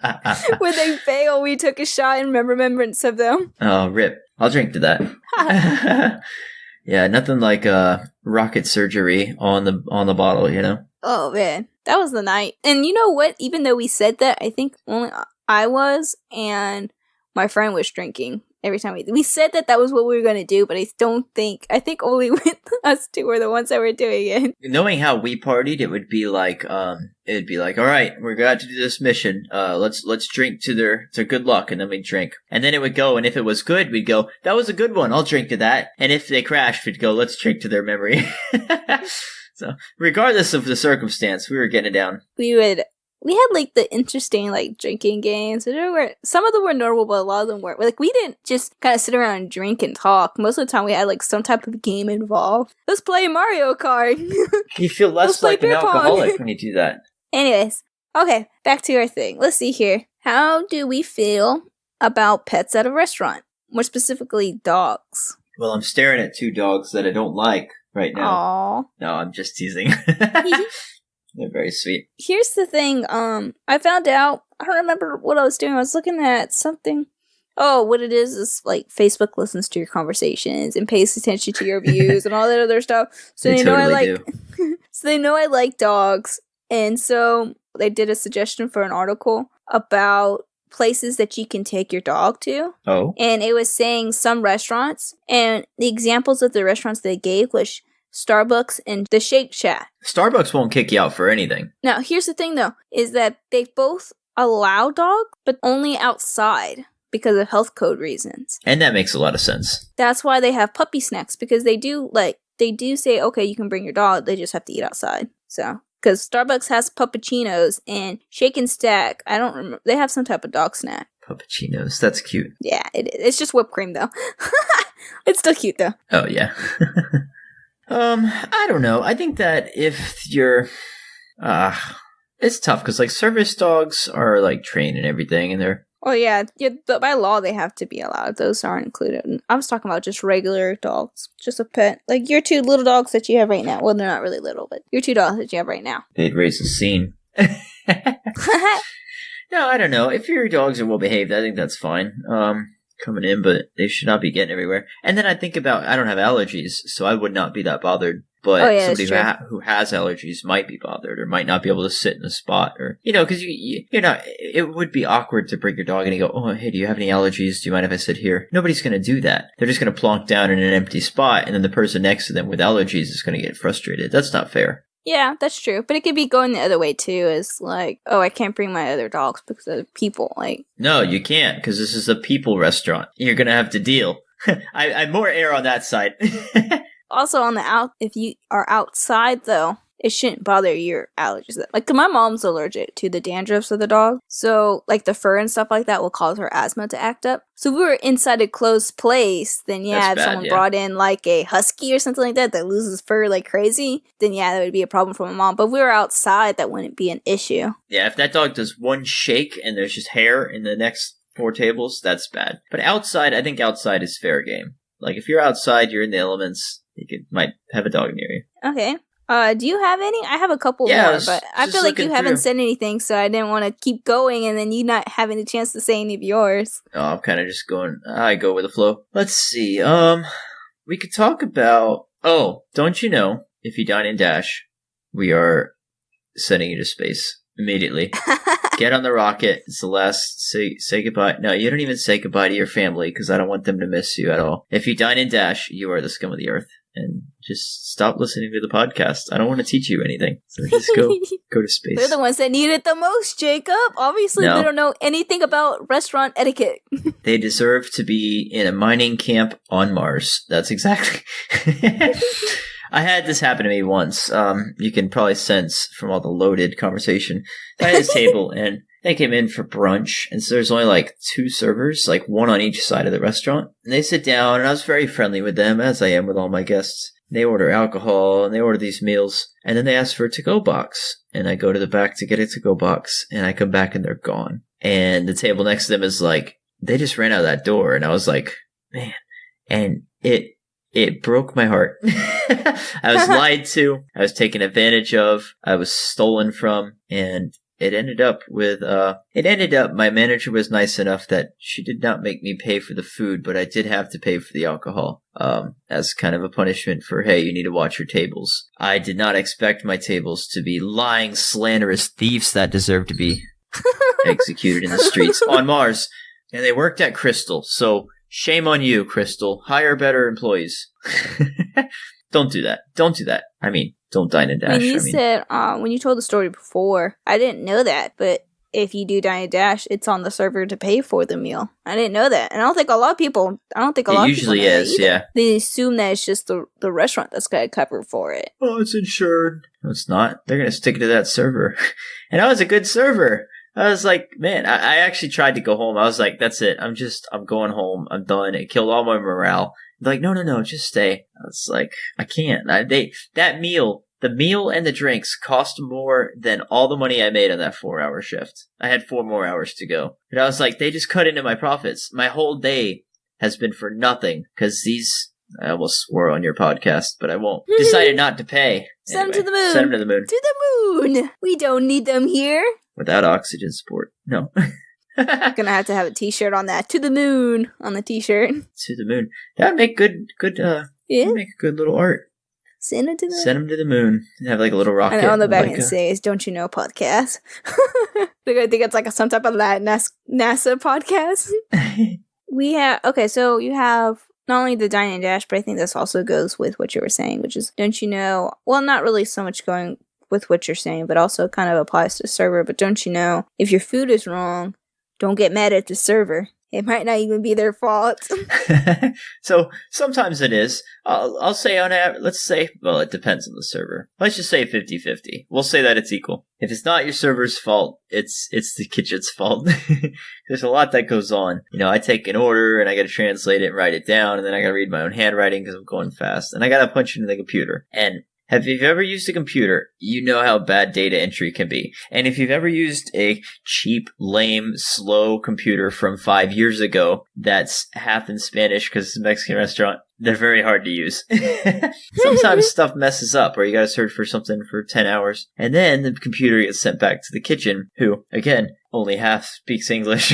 When they fail, we took a shot in remembrance of them. Oh, rip! I'll drink to that. Yeah, nothing like rocket surgery on the bottle, you know. Oh man, that was the night. And you know what? Even though we said that, I think only I was and my friend was drinking every time we said that was what we were going to do, but I think only with us two were the ones that were doing it. Knowing how we partied, it would be like, all right, we're going to do this mission. Let's drink to their good luck, and then we'd drink. And then it would go, and if it was good, we'd go, that was a good one, I'll drink to that. And if they crashed, we'd go, let's drink to their memory. So, regardless of the circumstance, we were getting it down. We had like the interesting like drinking games. Some of them were normal, but a lot of them weren't. Like, we didn't just kind of sit around and drink and talk. Most of the time, we had like some type of game involved. Let's play Mario Kart. You feel less like an alcoholic when you do that. Anyways, okay, back to our thing. Let's see here. How do we feel about pets at a restaurant? More specifically, dogs. Well, I'm staring at 2 dogs that I don't like right now. Aww. No, I'm just teasing. They're very sweet. Here's the thing, I found out, I don't remember what I was doing. I was looking at something. oh, what it is like Facebook listens to your conversations and pays attention to your views and all that other stuff. So they know I like so they know I like dogs. And so they did a suggestion for an article about places that you can take your dog to. Oh. And it was saying some restaurants, and the examples of the restaurants they gave was Starbucks and the Shake Shack. Starbucks won't kick you out for anything. Now, here's the thing though, is that they both allow dogs, but only outside because of health code reasons. And that makes a lot of sense. That's why they have puppy snacks, because they do say, okay, you can bring your dog, they just have to eat outside. So, because Starbucks has puppuccinos and Shake and Stack, I don't remember, they have some type of dog snack. Puppuccinos, that's cute. Yeah, it is. It's just whipped cream though. It's still cute though. Oh yeah. I don't know. I think that if you're, it's tough because like service dogs are like trained and everything, and they're. Oh yeah, but by law they have to be allowed. Those aren't included. I was talking about just regular dogs, just a pet, like your 2 little dogs that you have right now. Well, they're not really little, but your 2 dogs that you have right now. They'd raise a scene. No, I don't know. If your dogs are well behaved, I think that's fine. Coming in, but they should not be getting everywhere. And then I think about, I don't have allergies, so I would not be that bothered. But somebody who has allergies might be bothered, or might not be able to sit in a spot, or because you're not. It would be awkward to bring your dog in and go, "Oh, hey, do you have any allergies? Do you mind if I sit here?" Nobody's going to do that. They're just going to plonk down in an empty spot, and then the person next to them with allergies is going to get frustrated. That's not fair. Yeah, that's true. But it could be going the other way too. Is like, oh, I can't bring my other dogs because of people. Like, no, you can't, because this is a people restaurant. You're going to have to deal. I'm more air on that side. Also, if you are outside, though, it shouldn't bother your allergies. Like, my mom's allergic to the dandruffs of the dog. So, like, the fur and stuff like that will cause her asthma to act up. So, if we were inside a closed place, then if someone brought in, like, a husky or something like that loses fur like crazy, then that would be a problem for my mom. But if we were outside, that wouldn't be an issue. Yeah, if that dog does one shake and there's just hair in the next 4 tables, that's bad. But outside, I think outside is fair game. Like, if you're outside, you're in the elements, you might have a dog near you. Okay. Do you have any? I have a couple more, but I feel like you haven't said anything, so I didn't want to keep going and then you not having a chance to say any of yours. Oh, I'm kind of just going, I go with the flow. Let's see. We could talk about, don't you know, if you dine and dash, we are sending you to space immediately. Get on the rocket. It's the last. Say goodbye. No, you don't even say goodbye to your family because I don't want them to miss you at all. If you dine and dash, you are the scum of the earth. And just stop listening to the podcast. I don't want to teach you anything. So just go to space. They're the ones that need it the most, Jacob. Obviously, they don't know anything about restaurant etiquette. They deserve to be in a mining camp on Mars. That's exactly... I had this happen to me once. You can probably sense from all the loaded conversation. I had this table, and they came in for brunch, and so there's only like 2 servers, like 1 on each side of the restaurant. And they sit down, and I was very friendly with them, as I am with all my guests. They order alcohol, and they order these meals, and then they ask for a to-go box. And I go to the back to get a to-go box, and I come back, and they're gone. And the table next to them is like, they just ran out of that door, and I was like, man. And it broke my heart. I was lied to. I was taken advantage of. I was stolen from. And it ended up my manager was nice enough that she did not make me pay for the food, but I did have to pay for the alcohol, as kind of a punishment for, hey, you need to watch your tables. I did not expect my tables to be lying, slanderous thieves that deserve to be executed in the streets on Mars. And they worked at Crystal, so shame on you, Crystal. Hire better employees. Don't do that. Don't do that. I mean, don't dine and dash. When you told the story before, I didn't know that, but if you do dine and dash, it's on the server to pay for the meal. I didn't know that. And I don't think a lot of people it usually is, yeah. They assume that it's just the restaurant that's going to cover for it. Oh, it's insured. No, it's not. They're going to stick it to that server. And I was a good server. I was like, man, I actually tried to go home. I was like, that's it. I'm going home. I'm done. It killed all my morale. They're like, no, just stay. I was like, I can't. The meal and the drinks cost more than all the money I made on that 4-hour shift. I had 4 more hours to go. But I was like, they just cut into my profits. My whole day has been for nothing because I almost swore on your podcast, but I won't. Decided not to pay. Send them to the moon. Send them to the moon. To the moon. We don't need them here. Without oxygen support. No. Gonna have to have a t-shirt on that. To the moon on the t-shirt. To the moon. That would make good, Yeah. make a good little art. Send it to the moon. Send them to the moon. And have like a little rocket. And on the back like it says, "Don't you know podcast?" I think it's like some type of NASA podcast. We have, okay, so you have not only the Dine and Dash, but I think this also goes with what you were saying, which is, don't you know, well, not really so much going with what you're saying, but also kind of applies to server, but don't you know, if your food is wrong, don't get mad at the server. It might not even be their fault. So sometimes it is. I'll say on average, let's say, well, it depends on the server. Let's just say 50-50. We'll say that it's equal. If it's not your server's fault, it's the kitchen's fault. There's a lot that goes on. You know, I take an order and I got to translate it and write it down, and then I got to read my own handwriting because I'm going fast, and I got to punch into the computer. And if you've ever used a computer, you know how bad data entry can be. And if you've ever used a cheap, lame, slow computer from 5 years ago that's half in Spanish because it's a Mexican restaurant, they're very hard to use. Sometimes stuff messes up, or you gotta search for something for 10 hours. And then the computer gets sent back to the kitchen, who, again, only half speaks English.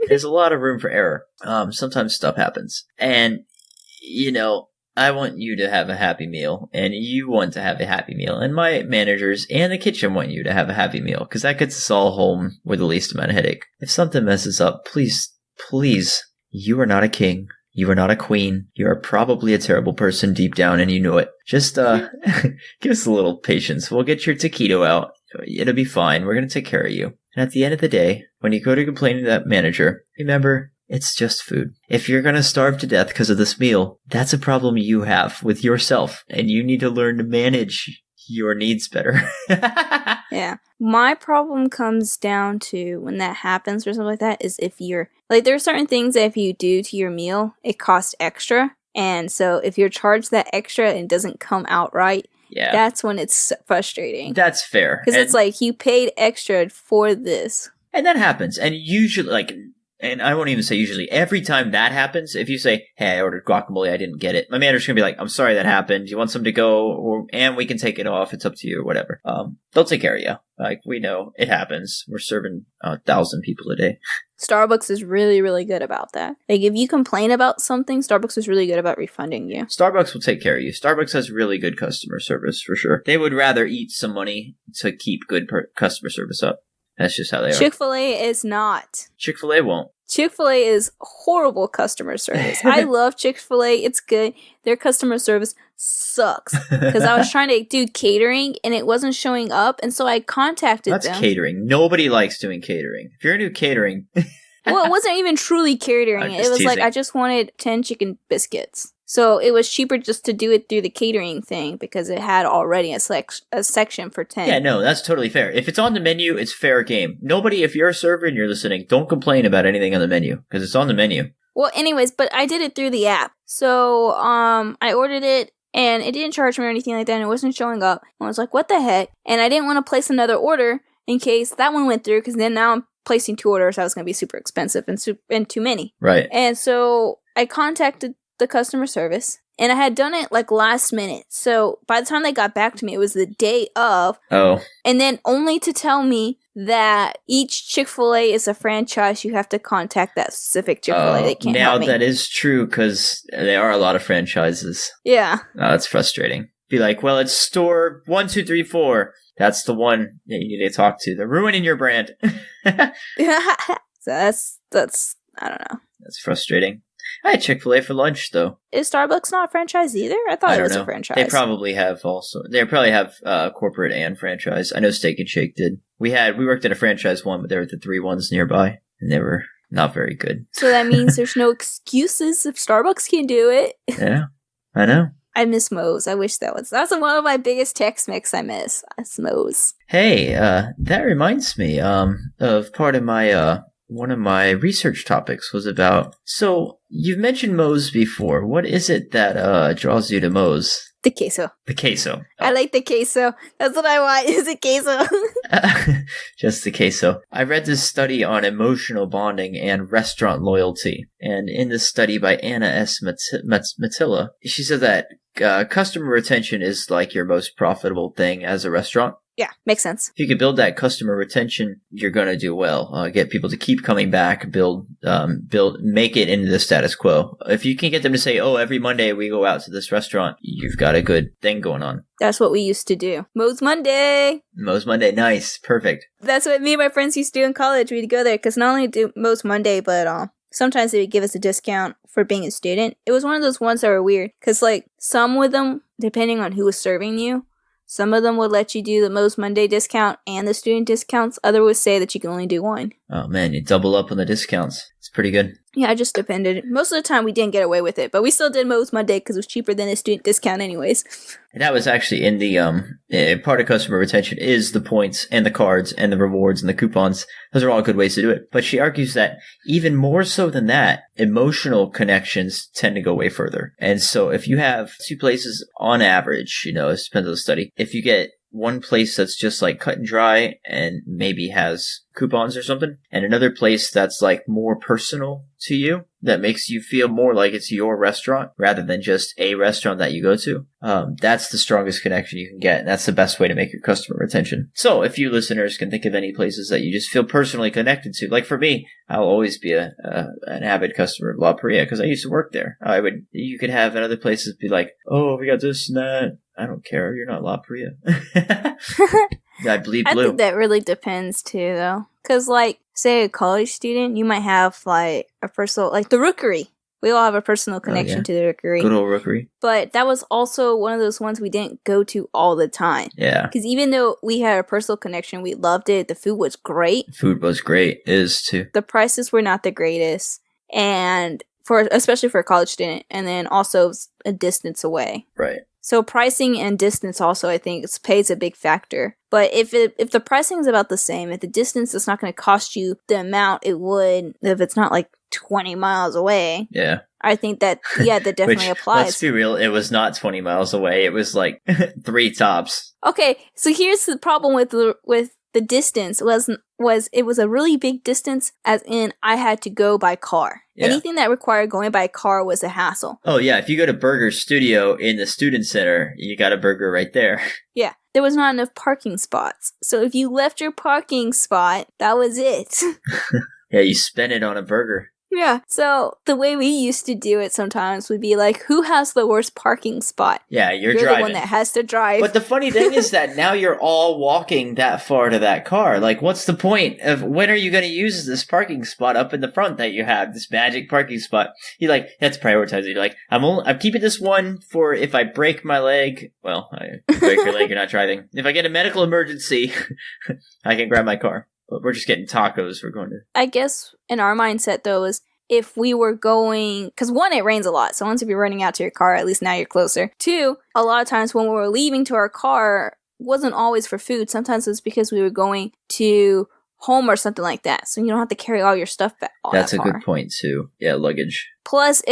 There's a lot of room for error. Sometimes stuff happens. And, you know, I want you to have a happy meal, and you want to have a happy meal, and my managers and the kitchen want you to have a happy meal, because that gets us all home with the least amount of headache. If something messes up, please, you are not a king. You are not a queen. You are probably a terrible person deep down, and you know it. Just give us a little patience. We'll get your taquito out. It'll be fine. We're going to take care of you. And at the end of the day, when you go to complain to that manager, remember, it's just food. If you're going to starve to death because of this meal, that's a problem you have with yourself, and you need to learn to manage your needs better. Yeah. My problem comes down to when that happens or something like that is if you're, like, there are certain things that if you do to your meal, it costs extra. And so if you're charged that extra and it doesn't come out right, yeah, that's when it's frustrating. That's fair. Because it's like, you paid extra for this. And that happens. And usually, like, and I won't even say usually, every time that happens, if you say, hey, I ordered guacamole, I didn't get it, my manager's going to be like, I'm sorry that happened. You want some to go? And we can take it off. It's up to you or whatever. They'll take care of you. Like, we know it happens. We're serving 1,000 people a day. Starbucks is really, really good about that. Like, if you complain about something, Starbucks is really good about refunding you. Starbucks will take care of you. Starbucks has really good customer service, for sure. They would rather eat some money to keep good customer service up. That's just how they are. Chick-fil-A is not. Chick-fil-A won't. Chick-fil-A is horrible customer service. I love Chick-fil-A. It's good. Their customer service sucks. Because I was trying to do catering and it wasn't showing up. And so I contacted them. That's catering. Nobody likes doing catering. If you're going to do catering... Well, it wasn't even truly catering. It was like, I just wanted 10 chicken biscuits. So it was cheaper just to do it through the catering thing because it had already a section for 10. Yeah, no, that's totally fair. If it's on the menu, it's fair game. Nobody, if you're a server and you're listening, don't complain about anything on the menu because it's on the menu. Well, anyways, but I did it through the app. So I ordered it and it didn't charge me or anything like that, and it wasn't showing up. I was like, what the heck? And I didn't want to place another order in case that one went through because then now I'm placing 2 orders. I was going to be super expensive and too many. Right. And so I contacted the customer service, and I had done it like last minute. So by the time they got back to me, it was the day of. Oh. And then only to tell me that each Chick-fil-A is a franchise. You have to contact that specific Chick-fil-A. They can't help me. Now that is true because there are a lot of franchises. Yeah. Oh, that's frustrating. Be like, well, it's store 1, 2, 3, 4. That's the one that you need to talk to. They're ruining your brand. So that's I don't know. That's frustrating. I had Chick-fil-A for lunch, though. Is Starbucks not a franchise either? I thought it was a franchise. They probably have also. They probably have corporate and franchise. I know Steak and Shake did. We worked at a franchise one, but there were the 3 ones nearby, and they were not very good. So that means there's no excuses if Starbucks can do it. Yeah, I know. I miss Moe's. I wish that's one of my biggest Tex-Mex I miss. It's Moe's. Hey, that reminds me of part of my one of my research topics was about. So you've mentioned Moe's before. What is it that draws you to Moe's? The queso. The queso. I like the queso. That's what I want. Is it queso? Just the queso. I read this study on emotional bonding and restaurant loyalty. And in this study by Anna S. Matilla, she said that customer retention is like your most profitable thing as a restaurant. Yeah, makes sense. If you can build that customer retention, you're going to do well. Get people to keep coming back, make it into the status quo. If you can get them to say, oh, every Monday we go out to this restaurant, you've got a good thing going on. That's what we used to do. Moe's Monday. Moe's Monday. Nice. Perfect. That's what me and my friends used to do in college. We'd go there because not only do Moe's Monday, but sometimes they would give us a discount for being a student. It was one of those ones that were weird because like some of them, depending on who was serving you, some of them would let you do the Moe's Monday discount and the student discounts. Others would say that you can only do one. Oh man, you double up on the discounts. It's pretty good. Yeah, it just depended. Most of the time we didn't get away with it, but we still did Moe's Monday because it was cheaper than a student discount anyways. And that was actually in the part of customer retention is the points and the cards and the rewards and the coupons. Those are all good ways to do it. But she argues that even more so than that, emotional connections tend to go way further. And so if you have two places on average, it depends on the study, if you get one place that's just like cut and dry and maybe has coupons or something, and another place that's like more personal to you, that makes you feel more like it's your restaurant rather than just a restaurant that you go to, that's the strongest connection you can get. And that's the best way to make your customer retention. So if you listeners can think of any places that you just feel personally connected to, like for me, I'll always be an avid customer of La Paria because I used to work there. You could have in other places be like, oh, we got this and that. I don't care. You're not La Paria. I bleed blue. I think that really depends too, though. Because, like, say a college student, you might have, like, a personal, like, the Rookery. We all have a personal connection to the Rookery. Good old Rookery. But that was also one of those ones we didn't go to all the time. Yeah. Because even though we had a personal connection, we loved it. The food was great. Food was great. Is too. The prices were not the greatest. And especially for a college student. And then also a distance away. Right. So pricing and distance also, I think, plays a big factor. But if the pricing is about the same, if the distance is not going to cost you the amount it would if it's not like 20 miles away. Yeah. I think that definitely applies. Let's be real, it was not 20 miles away. It was like 3 tops. Okay, so here's the problem with the distance was it was a really big distance, as in I had to go by car. Yeah. Anything that required going by car was a hassle. Oh yeah, if you go to Burger Studio in the student center, you got a burger right there. Yeah, there was not enough parking spots. So if you left your parking spot, that was it. Yeah, you spent it on a burger. Yeah, so the way we used to do it sometimes would be like, who has the worst parking spot? Yeah, you're driving. The one that has to drive. But the funny thing is that now you're all walking that far to that car. Like, what's the point of when are you going to use this parking spot up in the front that you have, this magic parking spot? You that's prioritizing. You're like, I'm keeping this one for if I break my leg. Well, I break your leg, you're not driving. If I get a medical emergency, I can grab my car. But we're just getting tacos. We're going to... I guess in our mindset, though, is if we were going... Because one, it rains a lot. So once if you're running out to your car, at least now you're closer. 2, a lot of times when we were leaving to our car, wasn't always for food. Sometimes it's because we were going to home or something like that. So you don't have to carry all your stuff back. That's a good point, too. Yeah, luggage. Plus,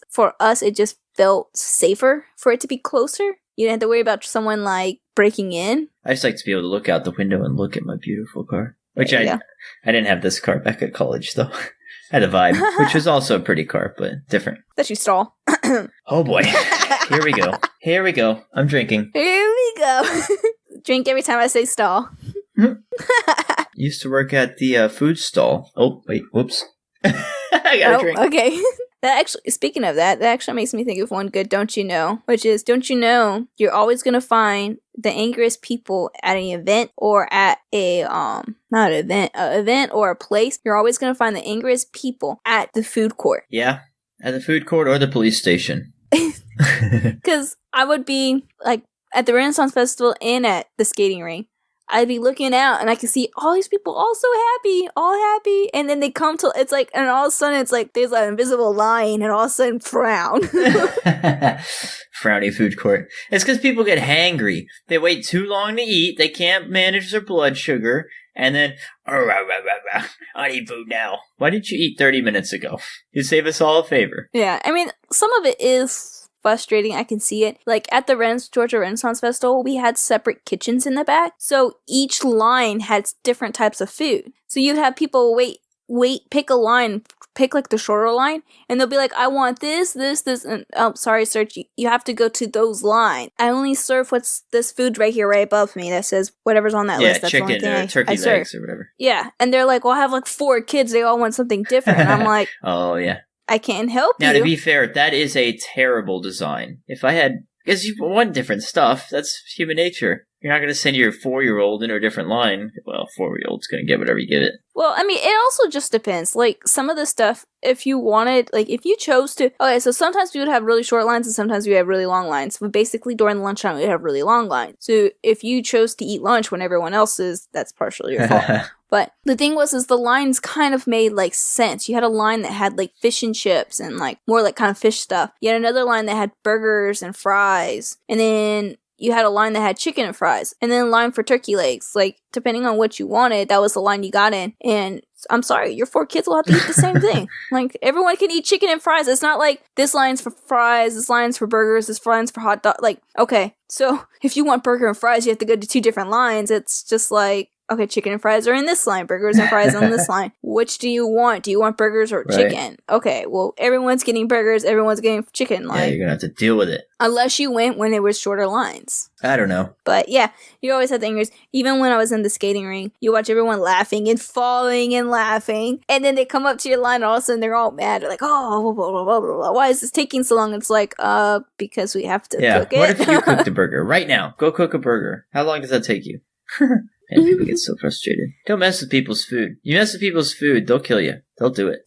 for us, it just felt safer for it to be closer. You didn't have to worry about someone, breaking in. I just like to be able to look out the window and look at my beautiful car. Which I didn't have this car back at college, though. I had a Vibe, which was also a pretty car, but different. That you stall. Oh boy. Here we go. Here we go. I'm drinking. Here we go. Drink every time I say stall. Used to work at the food stall. Oh, wait. Whoops. I gotta drink. Okay. That actually, speaking of that actually makes me think of one good don't you know, which is, don't you know, you're always going to find the angriest people at an event or at an event or a place. You're always going to find the angriest people at the food court. Yeah, at the food court or the police station. Because I would be at the Renaissance Festival and at the skating rink. I'd be looking out and I could see all these people all happy. And then they come to, and all of a sudden it's like there's an invisible line and all of a sudden frown. Frowny food court. It's because people get hangry. They wait too long to eat. They can't manage their blood sugar. And then, I need food now. Why didn't you eat 30 minutes ago? You save us all a favor. Yeah, I mean, some of it is frustrating. I can see it. At the Georgia Renaissance Festival, we had separate kitchens in the back. So each line had different types of food. So you'd have people wait pick a line, pick like the shorter line, and they'll be like, I want this, and oh, sorry, sir, you have to go to those lines. I only serve what's this food right here, right above me that says whatever's on that list. That's chicken the only thing or turkey I serve. legs or whatever. Yeah, and they're like, well, I have like 4 kids, they all want something different. And I'm like, oh yeah, I can't help you. Now, to be fair, that is a terrible design. If I had, because you want different stuff, that's human nature. You're not going to send your 4-year-old into a different line. Well, 4-year-old's going to get whatever you give it. Well, I mean, it also just depends. Like, some of the stuff, if you wanted, like, if you chose to... Okay, so sometimes we would have really short lines and sometimes we have really long lines. But basically, during lunchtime, we have really long lines. So if you chose to eat lunch when everyone else is, that's partially your fault. But the thing was, is the lines kind of made, like, sense. You had a line that had, like, fish and chips and, like, more, like, kind of fish stuff. You had another line that had burgers and fries. And then you had a line that had chicken and fries. And then a line for turkey legs. Like, depending on what you wanted, that was the line you got in. And I'm sorry, your 4 kids will have to eat the same thing. Like, everyone can eat chicken and fries. It's not like this line's for fries, this line's for burgers, this line's for hot dog. Like, okay, so if you want burger and fries, you have to go to 2 different lines. It's just like, okay, chicken and fries are in this line, burgers and fries on this line. Which do you want? Do you want burgers or chicken? Okay, well, everyone's getting burgers, everyone's getting chicken. Like, yeah, you're going to have to deal with it. Unless you went when it was shorter lines. I don't know. But yeah, you always have the angers. Even when I was in the skating ring, you watch everyone laughing and falling and laughing. And then they come up to your line and all of a sudden they're all mad. They're like, oh, blah, blah, blah, blah, blah. Why is this taking so long? It's like, because we have to cook it. What if you cooked a burger right now? Go cook a burger. How long does that take you? And people get so frustrated. Don't mess with people's food. You mess with people's food, they'll kill you. They'll do it.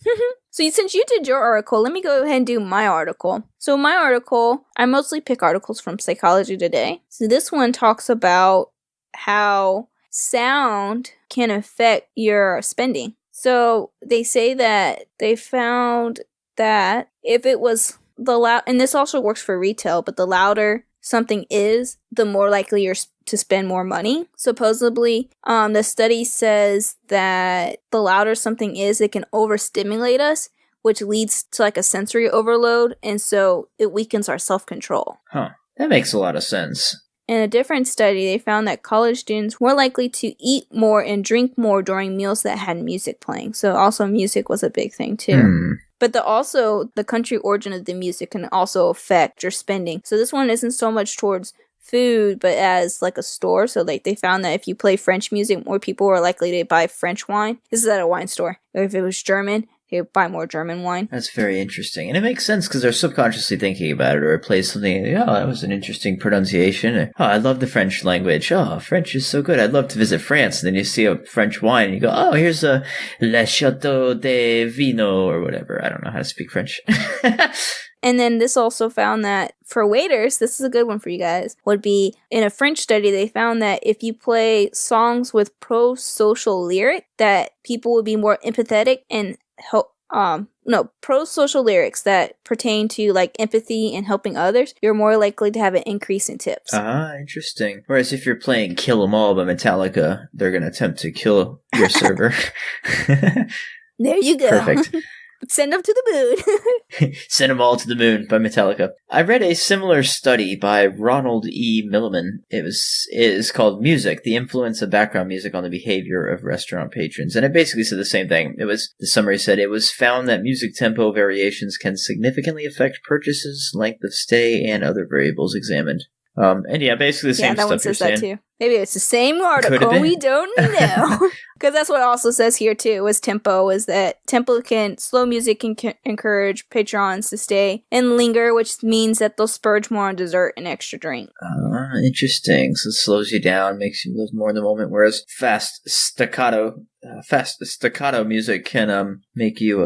So since you did your article, let me go ahead and do my article. So my article, I mostly pick articles from Psychology Today. So this one talks about how sound can affect your spending. So they say that they found that if it was the loud, and this also works for retail, but the louder something is, the more likely you're to spend more money. Supposedly, the study says that the louder something is, it can overstimulate us, which leads to like a sensory overload, and so it weakens our self-control. Huh. That makes a lot of sense. In a different study, they found that college students were likely to eat more and drink more during meals that had music playing. So also music was a big thing too. But the country origin of the music can also affect your spending. So this one isn't so much towards food, but as like a store. So like they found that if you play French music, more people were likely to buy French wine. This is at a wine store. Or if it was German, they would buy more German wine. That's very interesting. And it makes sense because they're subconsciously thinking about it, or it plays something, oh, that was an interesting pronunciation. Oh, I love the French language. Oh, French is so good. I'd love to visit France. And then you see a French wine and you go, oh, here's a Le Chateau de Vino or whatever. I don't know how to speak French. And then this also found that for waiters, this is a good one for you guys, would be in a French study, they found that if you play songs with pro-social lyric, that people would be more empathetic and pro-social lyrics that pertain to like empathy and helping others, you're more likely to have an increase in tips. Ah, interesting. Whereas if you're playing Kill 'Em All by Metallica, they're going to attempt to kill your server. There you go. Perfect. Send them to the moon. Send them all to the moon by Metallica. I read a similar study by Ronald E. Milliman. It is called Music, the Influence of Background Music on the Behavior of Restaurant Patrons. And it basically said the same thing. The summary said it was found that music tempo variations can significantly affect purchases, length of stay, and other variables examined. And yeah, basically the same stuff. Yeah, that one says that too. Maybe it's the same article. We don't know. Because that's what it also says here too, is tempo, is that slow music can encourage patrons to stay and linger, which means that they'll splurge more on dessert and extra drink. Interesting. So it slows you down, makes you live more in the moment, whereas fast staccato music can make you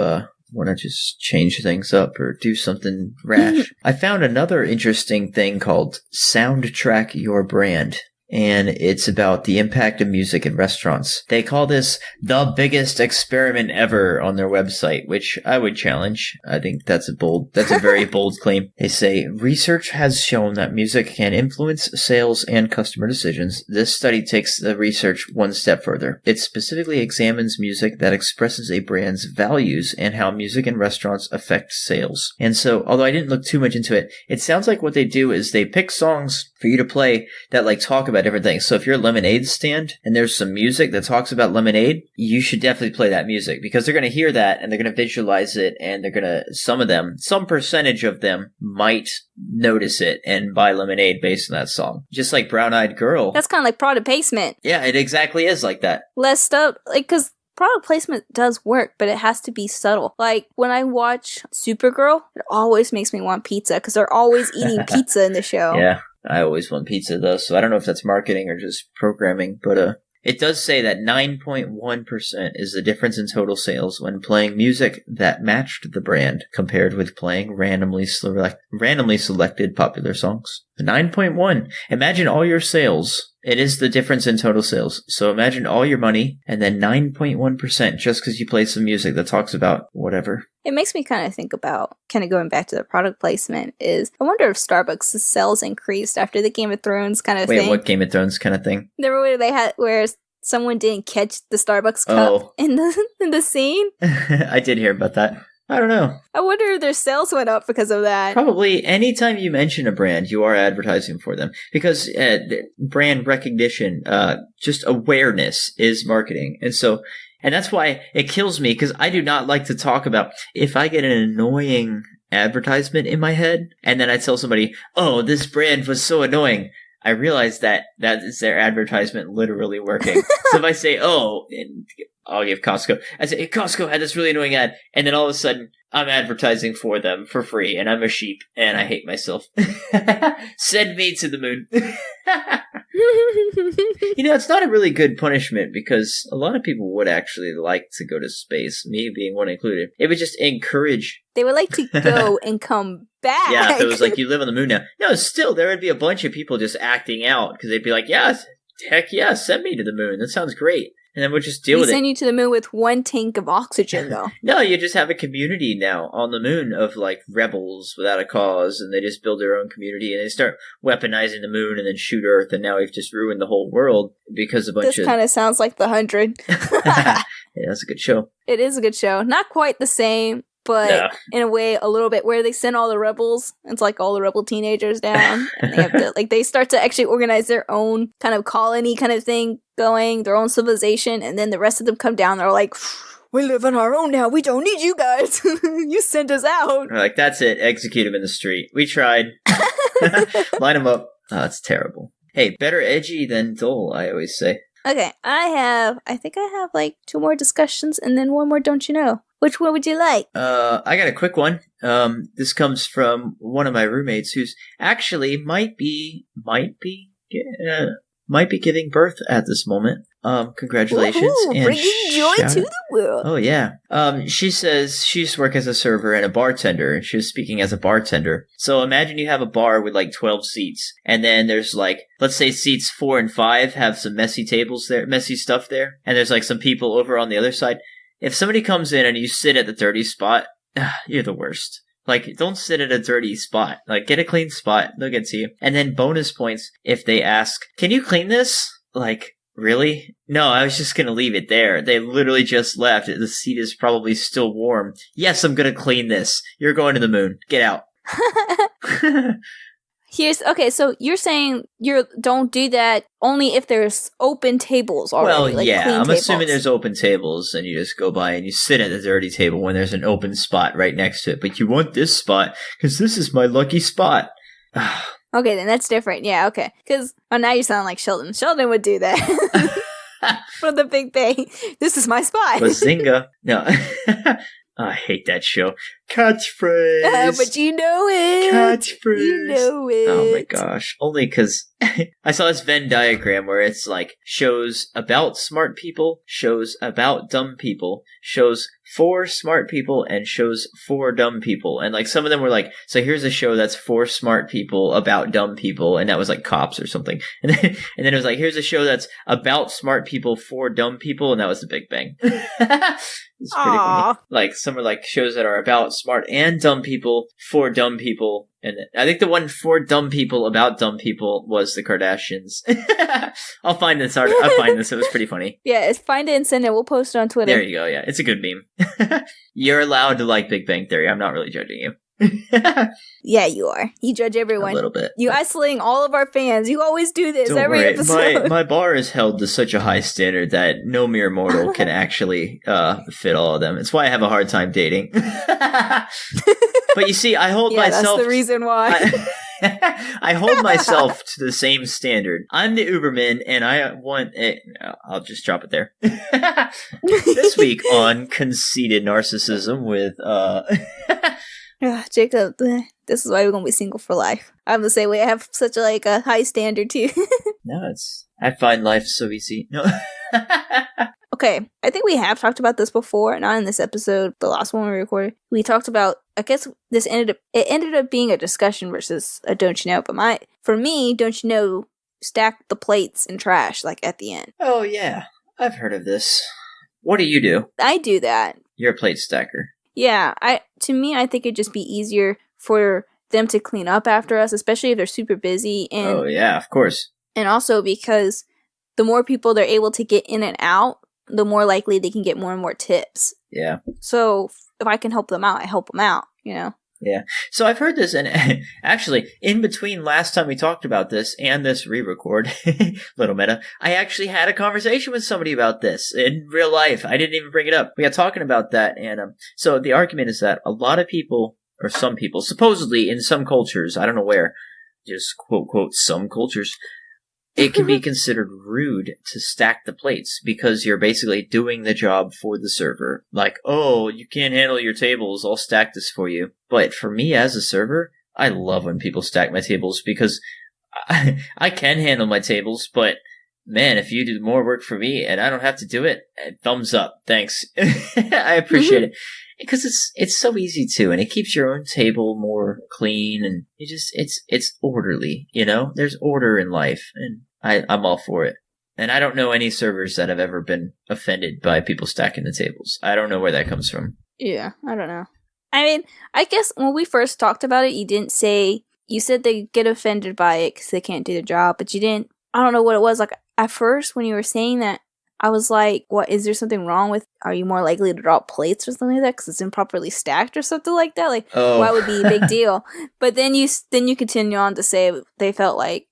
want to just change things up or do something rash. I found another interesting thing called Soundtrack Your Brand. And it's about the impact of music in restaurants. They call this the biggest experiment ever on their website, which I would challenge. I think that's a very bold claim. They say, research has shown that music can influence sales and customer decisions. This study takes the research one step further. It specifically examines music that expresses a brand's values and how music in restaurants affect sales. And so, although I didn't look too much into it, it sounds like what they do is they pick songs for you to play that like talk about different things. So if you're a lemonade stand and there's some music that talks about lemonade, you should definitely play that music because they're going to hear that and they're going to visualize it and they're going to, some percentage of them might notice it and buy lemonade based on that song. Just like Brown Eyed Girl. That's kind of like product placement. Yeah, it exactly is like that. Less stuff, like, because product placement does work, but it has to be subtle. Like, when I watch Supergirl, it always makes me want pizza, because they're always eating pizza in the show. Yeah, I always want pizza, though, so I don't know if that's marketing or just programming, but it does say that 9.1% is the difference in total sales when playing music that matched the brand compared with playing randomly selected popular songs. 9.1. Imagine all your sales. It is the difference in total sales. So imagine all your money and then 9.1% just because you play some music that talks about whatever. It makes me kind of think about, kind of going back to the product placement, is I wonder if Starbucks' sales increased after the Game of Thrones kind of thing. Wait, what Game of Thrones kind of thing? Remember where they had, where someone didn't catch the Starbucks cup in the scene? I did hear about that. I don't know. I wonder if their sales went up because of that. Probably anytime you mention a brand, you are advertising for them. Because brand recognition, just awareness is marketing. And that's why it kills me, because I do not like to talk about, if I get an annoying advertisement in my head, and then I tell somebody, oh, this brand was so annoying, I realize that is their advertisement literally working. So if I say, I'll give Costco. I say, hey, Costco had this really annoying ad. And then all of a sudden, I'm advertising for them for free. And I'm a sheep. And I hate myself. Send me to the moon. It's not a really good punishment because a lot of people would actually like to go to space, me being one included. It would just encourage. They would like to go and come back. Yeah, if it was like you live on the moon now. No, still, there would be a bunch of people just acting out because they'd be like, yes, heck yeah, send me to the moon. That sounds great. And then we'll just deal with it. We send you to the moon with 1 tank of oxygen, though. No, you just have a community now on the moon of, like, rebels without a cause, and they just build their own community, and they start weaponizing the moon and then shoot Earth, and now we've just ruined the whole world because This kind of sounds like The 100. Yeah, that's a good show. It is a good show. Not quite the same, but in a way, a little bit, where they send all the rebels. It's like all the rebel teenagers down, and they have to, like, they start to actually organize their own kind of colony kind of thing going, their own civilization, and then the rest of them come down. They're like, we live on our own now. We don't need you guys. You sent us out. We're like, that's it. Execute them in the street. We tried. Line them up. Oh, it's terrible. Hey, better edgy than dull, I always say. Okay, I think I have like 2 more discussions and then 1 more don't you know. Which one would you like? I got a quick one. This comes from one of my roommates who's actually might be giving birth at this moment. Congratulations. Ooh, and bringing joy to the world. Oh, yeah. She says she used to work as a server and a bartender. She was speaking as a bartender. So imagine you have a bar with like 12 seats. And then there's like, let's say seats 4 and 5 have some messy tables there, messy stuff there. And there's like some people over on the other side. If somebody comes in and you sit at the dirty spot, you're the worst. Like, don't sit at a dirty spot. Like, get a clean spot. They'll get to you. And then bonus points if they ask, can you clean this? Like, really? No, I was just going to leave it there. They literally just left. The seat is probably still warm. Yes, I'm going to clean this. You're going to the moon. Get out. Okay, so you're saying don't do that only if there's open tables already. Well, like yeah, I'm tables. assuming there's open tables and you just go by and you sit at the dirty table when there's an open spot right next to it. But you want this spot because this is my lucky spot. Okay, then that's different. Yeah, okay. Because, now you sound like Sheldon. Sheldon would do that. From The Big Bang. This is my spot. Bazinga. No. I hate that show. Catchphrase. But you know it. Catchphrase. You know it. Oh my gosh. Only because I saw this Venn diagram where it's like shows about smart people, shows about dumb people, shows for smart people, and shows for dumb people. And like some of them were like, so here's a show that's for smart people about dumb people, and that was like Cops or something. And then it was like, here's a show that's about smart people for dumb people, and that was The Big Bang. It's pretty funny. Like some are like shows that are about smart and dumb people for dumb people. And I think the one for dumb people about dumb people was The Kardashians. I'll find this. It was pretty funny. Yeah, find it and send it. We'll post it on Twitter. There you go. Yeah, it's a good meme. You're allowed to like Big Bang Theory. I'm not really judging you. Yeah, you are. You judge A everyone. little bit. You isolating all of our fans. You always do this Don't every worry. episode. My bar is held to such a high standard that no mere mortal can actually fit all of them. It's why I have a hard time dating. But you see, I hold myself. That's the reason why. I hold myself to the same standard. I'm the Uberman, and I want it. I'll just drop it there. This week on Conceited Narcissism with Jacob, this is why we're gonna be single for life. I'm the same way. I have such a high standard too. No, I find life so easy. No. Okay, I think we have talked about this before, not in this episode, the last one we recorded. We talked about, I guess it ended up being a discussion versus a don't you know, but for me, don't you know, stack the plates and trash, like, at the end. Oh, yeah. I've heard of this. What do you do? I do that. You're a plate stacker. Yeah, to me, I think it'd just be easier for them to clean up after us, especially if they're super busy. And, oh, yeah, of course. And also because the more people they're able to get in and out, the more likely they can get more and more tips. Yeah. So if I can help them out, I help them out, you know? Yeah. So I've heard this, and actually, in between last time we talked about this and this re-record, little meta, I actually had a conversation with somebody about this in real life. I didn't even bring it up. We got talking about that, and so the argument is that a lot of people, or some people, supposedly in some cultures, I don't know where, just quote, some cultures, it can be considered rude to stack the plates because you're basically doing the job for the server. Like, oh, you can't handle your tables, I'll stack this for you. But for me as a server, I love when people stack my tables because I can handle my tables, but man, if you do more work for me and I don't have to do it, thumbs up. Thanks. I appreciate it. Because it's so easy to, and it keeps your own table more clean, and it's orderly, you know? There's order in life, and I'm all for it. And I don't know any servers that have ever been offended by people stacking the tables. I don't know where that comes from. Yeah, I don't know. I mean, I guess when we first talked about it, you said they get offended by it because they can't do the job, but you didn't, I don't know what it was. Like, at first, when you were saying that, I was like, what, is there something wrong with, are you more likely to drop plates or something like that because it's improperly stacked or something like that? Like, why would be a big deal? But then you continue on to say they felt like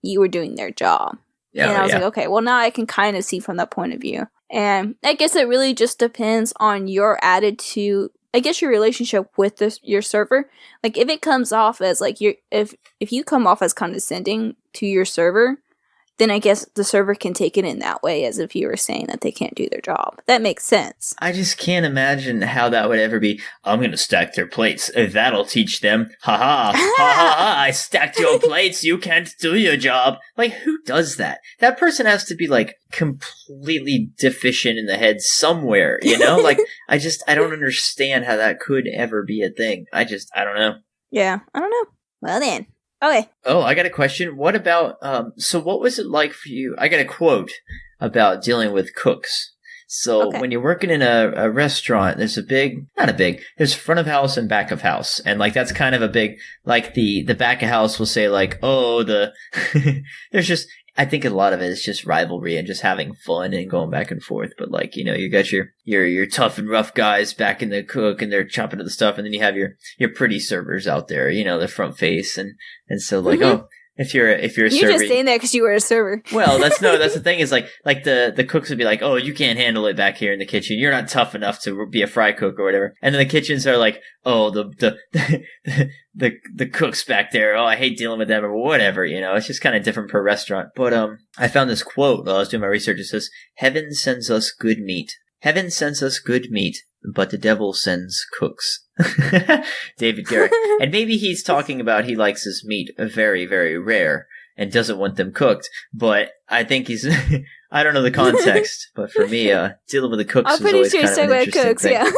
you were doing their job. Yeah, and I was like, okay, well, now I can kind of see from that point of view. And I guess it really just depends on your attitude, I guess your relationship with your server. Like, if it comes off as, like, if you come off as condescending to your server, then I guess the server can take it in that way, as if you were saying that they can't do their job. That makes sense. I just can't imagine how that would ever be. I'm going to stack their plates. That'll teach them. Ha ha. Ha ha. I stacked your plates. You can't do your job. Like, who does that? That person has to be, like, completely deficient in the head somewhere, you know? Like, I don't understand how that could ever be a thing. I don't know. Yeah, I don't know. Well then. Okay. Oh, I got a question. What about, so what was it like for you? I got a quote about dealing with cooks. So when you're working in a restaurant, there's there's front of house and back of house. And like, that's kind of a big, like the back of house will say like, oh, there's just, I think a lot of it is just rivalry and just having fun and going back and forth. But like, you know, you got your tough and rough guys back in the cook and they're chopping at the stuff. And then you have your pretty servers out there, you know, the front face. And so like, oh, if you're a server. You're just saying that because you were a server. Well, that's the thing is like the cooks would be like, oh, you can't handle it back here in the kitchen. You're not tough enough to be a fry cook or whatever. And then the kitchens are like, oh, the cooks back there. Oh, I hate dealing with them or whatever. You know, it's just kind of different per restaurant. But, I found this quote while I was doing my research. It says, heaven sends us good meat. Heaven sends us good meat, but the devil sends cooks. David Garrick. And maybe he's talking about he likes his meat very, very rare and doesn't want them cooked. But I think he's, I don't know the context, but for me, dealing with the cooks is always kind of an interesting cooks, thing. yeah.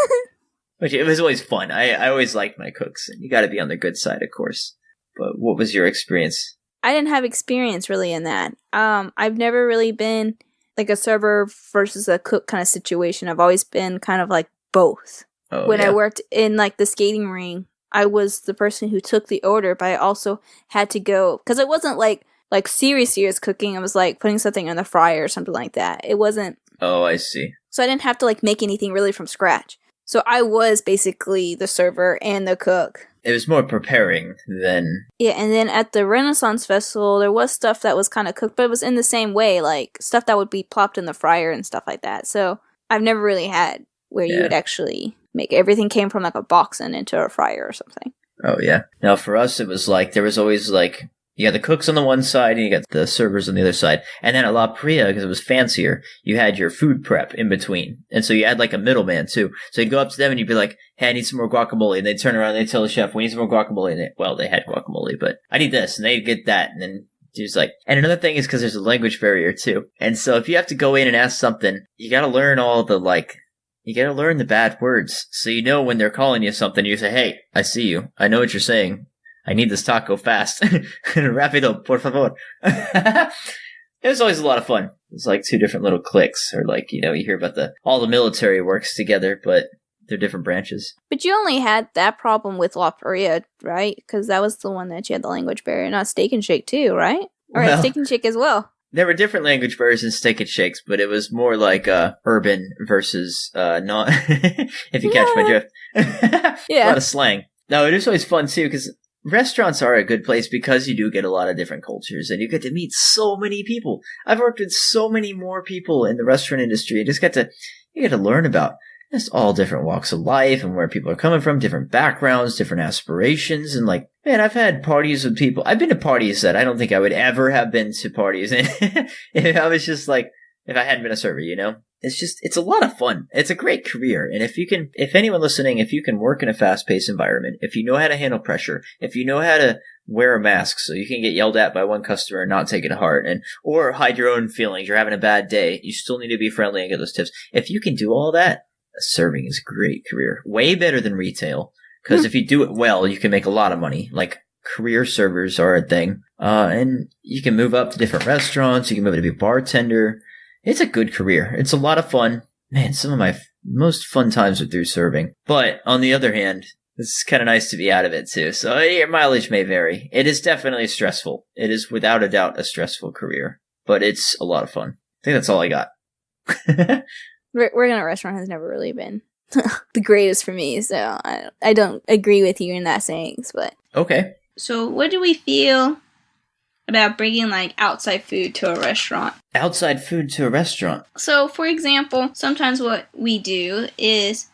Which it was always fun. I always liked my cooks, and you got to be on the good side, of course. But what was your experience? I didn't have experience really in that. I've never really been like a server versus a cook kind of situation. I've always been kind of like both. When I worked in like the skating ring, I was the person who took the order, but I also had to go because it wasn't like serious cooking. It was like putting something in the fryer or something like that. It wasn't. Oh, I see. So I didn't have to like make anything really from scratch. So I was basically the server and the cook. It was more preparing than... Yeah, and then at the Renaissance Festival, there was stuff that was kind of cooked, but it was in the same way, like stuff that would be plopped in the fryer and stuff like that. So I've never really had where you would actually make everything came from like a box and into a fryer or something. Oh, yeah. Now, for us, it was like, there was always like, you got the cooks on the one side and you got the servers on the other side. And then at La Pria, because it was fancier, you had your food prep in between. And so you had like a middleman too. So you'd go up to them and you'd be like, hey, I need some more guacamole. And they'd turn around and they'd tell the chef, we need some more guacamole. And they had guacamole, but I need this. And they'd get that. And then he's like, and another thing is because there's a language barrier too. And so if you have to go in and ask something, you got to learn all the like, you gotta learn the bad words. So you know when they're calling you something, you say, hey, I see you. I know what you're saying. I need this taco fast. Rapido, por favor. It was always a lot of fun. It's like two different little cliques. Or like, you hear about all the military works together, but they're different branches. But you only had that problem with La Paria, right? Because that was the one that you had the language barrier, not Steak and Shake too, right? Or Well, Steak and Shake as well. There were different language barriers in Steak and Shakes, but it was more like urban versus not. If you catch my drift. Yeah. A lot of slang. No, it is always fun too because restaurants are a good place because you do get a lot of different cultures and you get to meet so many people. I've worked with so many more people in the restaurant industry. You get to learn about just all different walks of life and where people are coming from, different backgrounds, different aspirations. And like, man, I've had parties with people. I've been to parties that I don't think I would ever have been to parties. And if I was just like, if I hadn't been a server, it's a lot of fun. It's a great career. And if anyone listening, if you can work in a fast paced environment, if you know how to handle pressure, if you know how to wear a mask so you can get yelled at by one customer and not take it to heart or hide your own feelings, you're having a bad day, you still need to be friendly and get those tips. If you can do all that, serving is a great career. Way better than retail. Because if you do it well, you can make a lot of money. Like, career servers are a thing. And you can move up to different restaurants. You can move to be a bartender. It's a good career. It's a lot of fun. Man, some of my most fun times are through serving. But, on the other hand, it's kind of nice to be out of it, too. So, your mileage may vary. It is definitely stressful. It is, without a doubt, a stressful career. But it's a lot of fun. I think that's all I got. Working at a restaurant has never really been the greatest for me, so I don't agree with you in that sayings, but... Okay. So what do we feel about bringing, like, outside food to a restaurant? Outside food to a restaurant? So, for example, sometimes what we do is,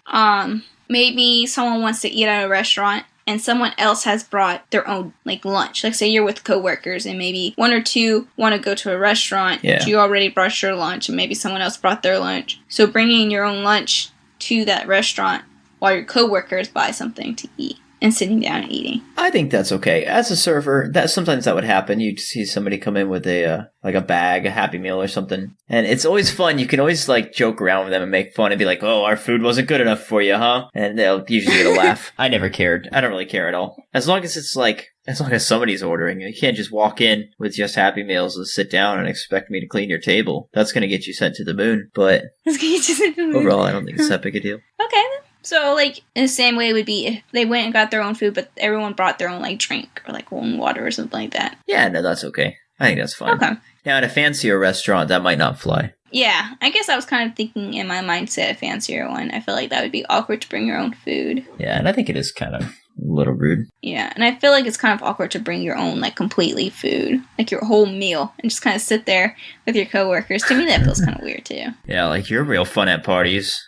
maybe someone wants to eat at a restaurant, and someone else has brought their own, like, lunch. Like, say you're with coworkers, and maybe one or two want to go to a restaurant, but you already brought your lunch, and maybe someone else brought their lunch. So bringing your own lunch to that restaurant while your coworkers buy something to eat and sitting down and eating. I think that's okay. As a server, sometimes that would happen. You'd see somebody come in with a bag, a Happy Meal or something. And it's always fun. You can always like joke around with them and make fun and be like, oh, our food wasn't good enough for you, huh? And they'll usually get a laugh. I never cared. I don't really care at all. As long as somebody's ordering. You can't just walk in with just Happy Meals and sit down and expect me to clean your table. That's going to get you sent to the moon. But overall, I don't think it's that big a deal. Okay, then. So, like, in the same way it would be if they went and got their own food, but everyone brought their own, like, drink or, like, own water or something like that. Yeah, no, that's okay. I think that's fine. Okay. Now, at a fancier restaurant, that might not fly. Yeah, I guess I was kind of thinking in my mindset a fancier one. I feel like that would be awkward to bring your own food. Yeah, and I think it is kind of a little rude. Yeah, and I feel like it's kind of awkward to bring your own, like, completely food, like your whole meal, and just kind of sit there with your coworkers. To me, that feels kind of weird, too. Yeah, like, you're real fun at parties.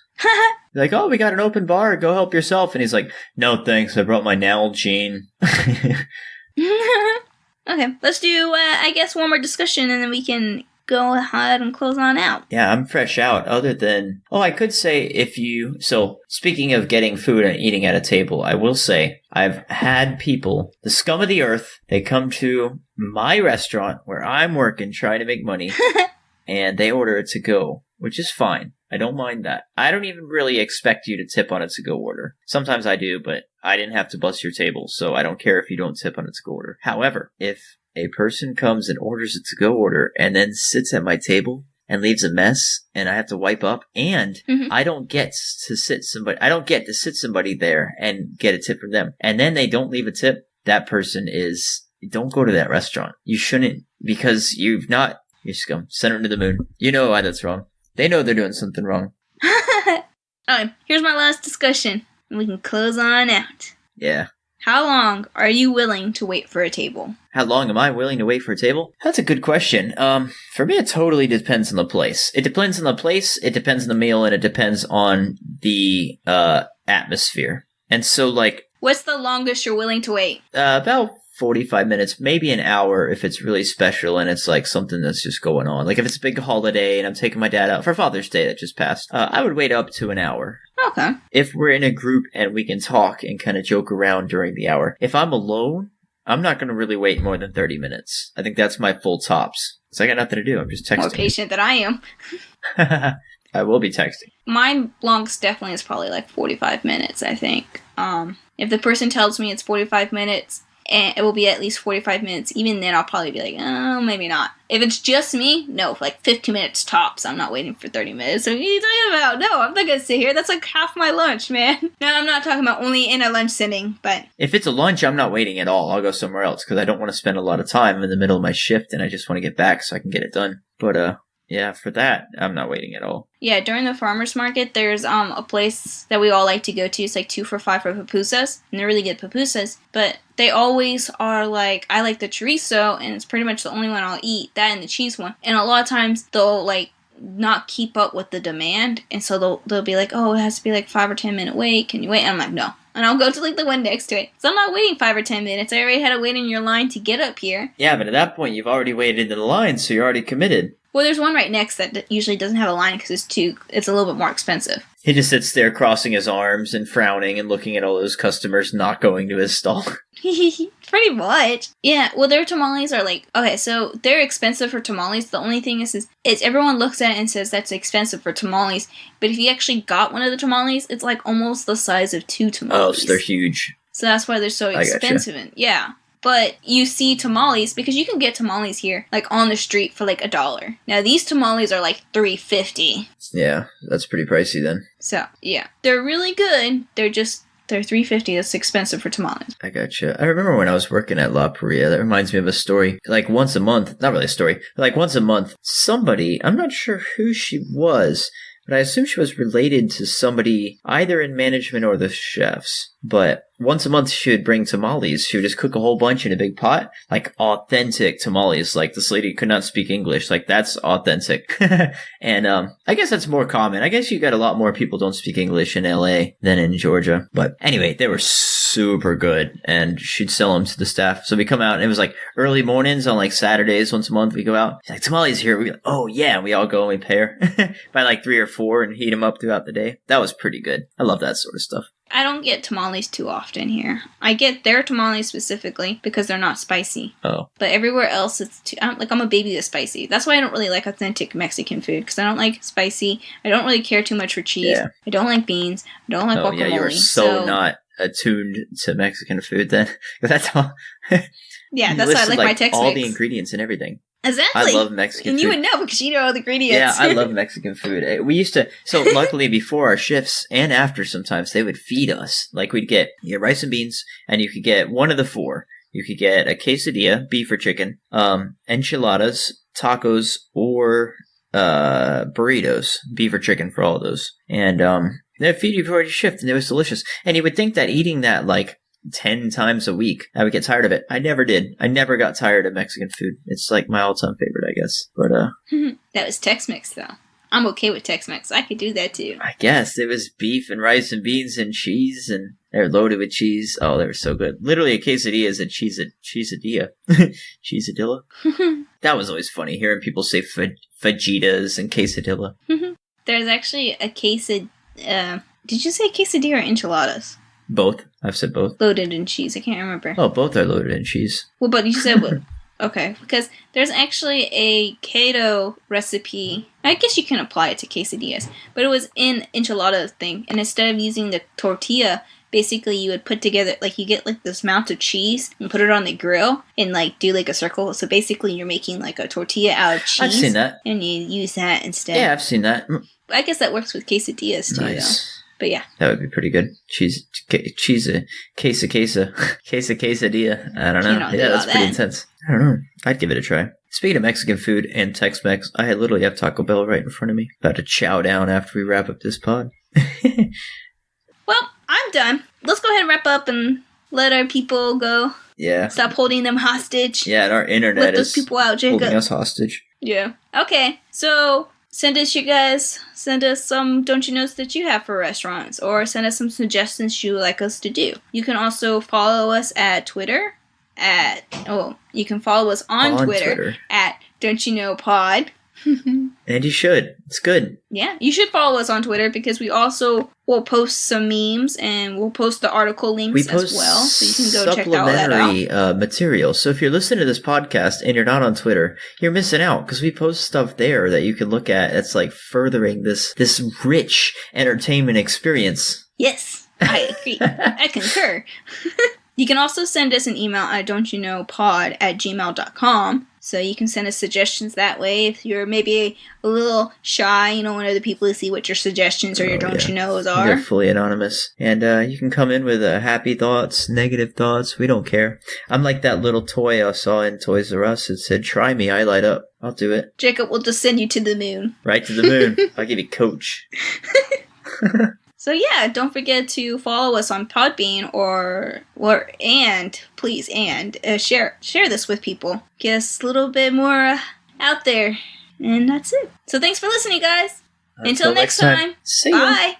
Like, oh, we got an open bar, go help yourself. And he's like, no thanks, I brought my Nalgene. Okay, let's do, I guess, one more discussion, and then we can go ahead and close on out. Yeah, I'm fresh out, other than... Oh, I could say So, speaking of getting food and eating at a table, I will say, I've had people, the scum of the earth, they come to my restaurant where I'm working, trying to make money, and they order it to go, which is fine. I don't mind that. I don't even really expect you to tip on a to-go order. Sometimes I do, but I didn't have to bust your table, so I don't care if you don't tip on a to-go order. However, if a person comes and orders a to-go order and then sits at my table and leaves a mess and I have to wipe up and I don't get to sit somebody there and get a tip from them. And then they don't leave a tip. That person don't go to that restaurant. You shouldn't, because you're scum. Send them to the moon. You know why that's wrong. They know they're doing something wrong. Alright, here's my last discussion, and we can close on out. Yeah. How long are you willing to wait for a table? How long am I willing to wait for a table? That's a good question. For me, it totally depends on the place. It depends on the place, it depends on the meal, and it depends on the atmosphere. And so, like... What's the longest you're willing to wait? About 45 minutes, maybe an hour if it's really special and it's like something that's just going on. Like if it's a big holiday and I'm taking my dad out for Father's Day that just passed, I would wait up to an hour. Okay. If we're in a group and we can talk and kind of joke around during the hour. If I'm alone, I'm not going to really wait more than 30 minutes. I think that's my full tops. Because I got nothing to do. I'm just texting. More patient than I am. I will be texting. My longest definitely is probably like 45 minutes, I think. If the person tells me it's 45 minutes, and it will be at least 45 minutes. Even then, I'll probably be like, oh, maybe not. If it's just me, no, like 15 minutes tops. I'm not waiting for 30 minutes. So what are you talking about? No, I'm not going to sit here. That's like half my lunch, man. No, I'm not talking about only in a lunch sitting, but... If it's a lunch, I'm not waiting at all. I'll go somewhere else because I don't want to spend a lot of time in the middle of my shift and I just want to get back so I can get it done. But, yeah, for that, I'm not waiting at all. Yeah, during the farmer's market, there's a place that we all like to go to. It's like 2 for $5 for pupusas, and they're really good pupusas. But they always are like, I like the chorizo, and it's pretty much the only one I'll eat. That and the cheese one. And a lot of times, they'll like not keep up with the demand, and so they'll be like, oh, it has to be like 5 or 10 minute wait. Can you wait? And I'm like, no. And I'll go to like the one next to it. So I'm not waiting 5 or 10 minutes. I already had to wait in your line to get up here. Yeah, but at that point, you've already waited in the line, so you're already committed. Well, there's one right next that usually doesn't have a line because it's a little bit more expensive. He just sits there crossing his arms and frowning and looking at all those customers not going to his stall. Pretty much. Yeah, well, their tamales are like, okay, so they're expensive for tamales. The only thing is everyone looks at it and says that's expensive for tamales. But if you actually got one of the tamales, it's like almost the size of 2 tamales. Oh, so they're huge. So that's why they're so expensive. Gotcha. Yeah. But you see tamales, because you can get tamales here, like on the street for like $1. Now these tamales are like $3.50. Yeah, that's pretty pricey then. So, yeah. They're really good. They're $3.50. That's expensive for tamales. I gotcha. I remember when I was working at La Paria, that reminds me of a story. Like once a month, not really a story, but like once a month, somebody, I'm not sure who she was, but I assume she was related to somebody either in management or the chefs. But once a month, she would bring tamales. She would just cook a whole bunch in a big pot, like authentic tamales. Like this lady could not speak English. Like that's authentic. And I guess that's more common. I guess you got a lot more people don't speak English in LA than in Georgia. But anyway, they were super good. And she'd sell them to the staff. So we come out and it was like early mornings on like Saturdays once a month. We go out. She's like, tamales here. We go, oh yeah. And we all go and we pay her by like 3 or 4 and heat them up throughout the day. That was pretty good. I love that sort of stuff. I don't get tamales too often here. I get their tamales specifically because they're not spicy. Oh. But everywhere else, it's too... I'm a baby with spicy. That's why I don't really like authentic Mexican food, because I don't like spicy. I don't really care too much for cheese. Yeah. I don't like beans. I don't like guacamole. Yeah, you're so not attuned to Mexican food then. That's all... Yeah, that's why I like my Tex-Mex. All the ingredients and everything. Exactly. I love Mexican food. And you would know because you know all the ingredients. Yeah, I love Mexican food. We used to, so luckily before our shifts and after sometimes, they would feed us. Like we'd get rice and beans, and you could get one of the 4. You could get a quesadilla, beef or chicken, enchiladas, tacos, or burritos, beef or chicken for all of those. And they'd feed you before your shift, and it was delicious. And you would think that eating that, like, 10 times a week, I would get tired of it. I never did. I never got tired of Mexican food. It's like my all-time favorite, I guess. But that was Tex-Mex, though. I'm okay with Tex-Mex. I could do that, too. I guess. It was beef and rice and beans and cheese, and they're loaded with cheese. Oh, they were so good. Literally, a quesadilla is a cheesadilla. Cheesadilla? That was always funny, hearing people say fajitas and quesadilla. There's actually a quesadilla. Did you say quesadilla or enchiladas? Both. I've said both. Loaded in cheese. I can't remember. Oh, both are loaded in cheese. Well, but you said what? Okay, because there's actually a keto recipe. I guess you can apply it to quesadillas, but it was in enchilada thing, and instead of using the tortilla, basically you would put together, like you get like this amount of cheese and put it on the grill and like do like a circle. So basically you're making like a tortilla out of cheese. I've seen that. And you use that instead. Yeah, I've seen that. I guess that works with quesadillas too, nice. Though. But yeah. That would be pretty good. Cheese, quesadilla. I don't know. Yeah, that's pretty intense. I don't know. I'd give it a try. Speaking of Mexican food and Tex-Mex, I literally have Taco Bell right in front of me. About to chow down after we wrap up this pod. Well, I'm done. Let's go ahead and wrap up and let our people go. Yeah. Stop holding them hostage. Yeah, and our internet let those people out, Jacob. holding us hostage. Yeah. Okay, so send us some don't you knows that you have for restaurants, or send us some suggestions you would like us to do. You can also follow us at Twitter you can follow us on Twitter at Don't You Know Pod. And you should. It's good. Yeah, you should follow us on Twitter because we also will post some memes and we'll post the article links as well. So you can go check all that out. Supplementary material. So if you're listening to this podcast and you're not on Twitter, you're missing out because we post stuff there that you can look at. It's like furthering this rich entertainment experience. Yes, I agree. I concur. You can also send us an email at don'tyouknowpod@gmail.com. So you can send us suggestions that way. If you're maybe a little shy, you don't want other people to see what your suggestions or your don't you knows are. They're fully anonymous. And you can come in with happy thoughts, negative thoughts. We don't care. I'm like that little toy I saw in Toys R Us. It said, try me, I light up. I'll do it. Jacob will just send you to the moon. Right to the moon. I'll give you Coach. So yeah, don't forget to follow us on Podbean and please share this with people. Get us a little bit more out there, and that's it. So thanks for listening, guys. Until next time. See ya. Bye.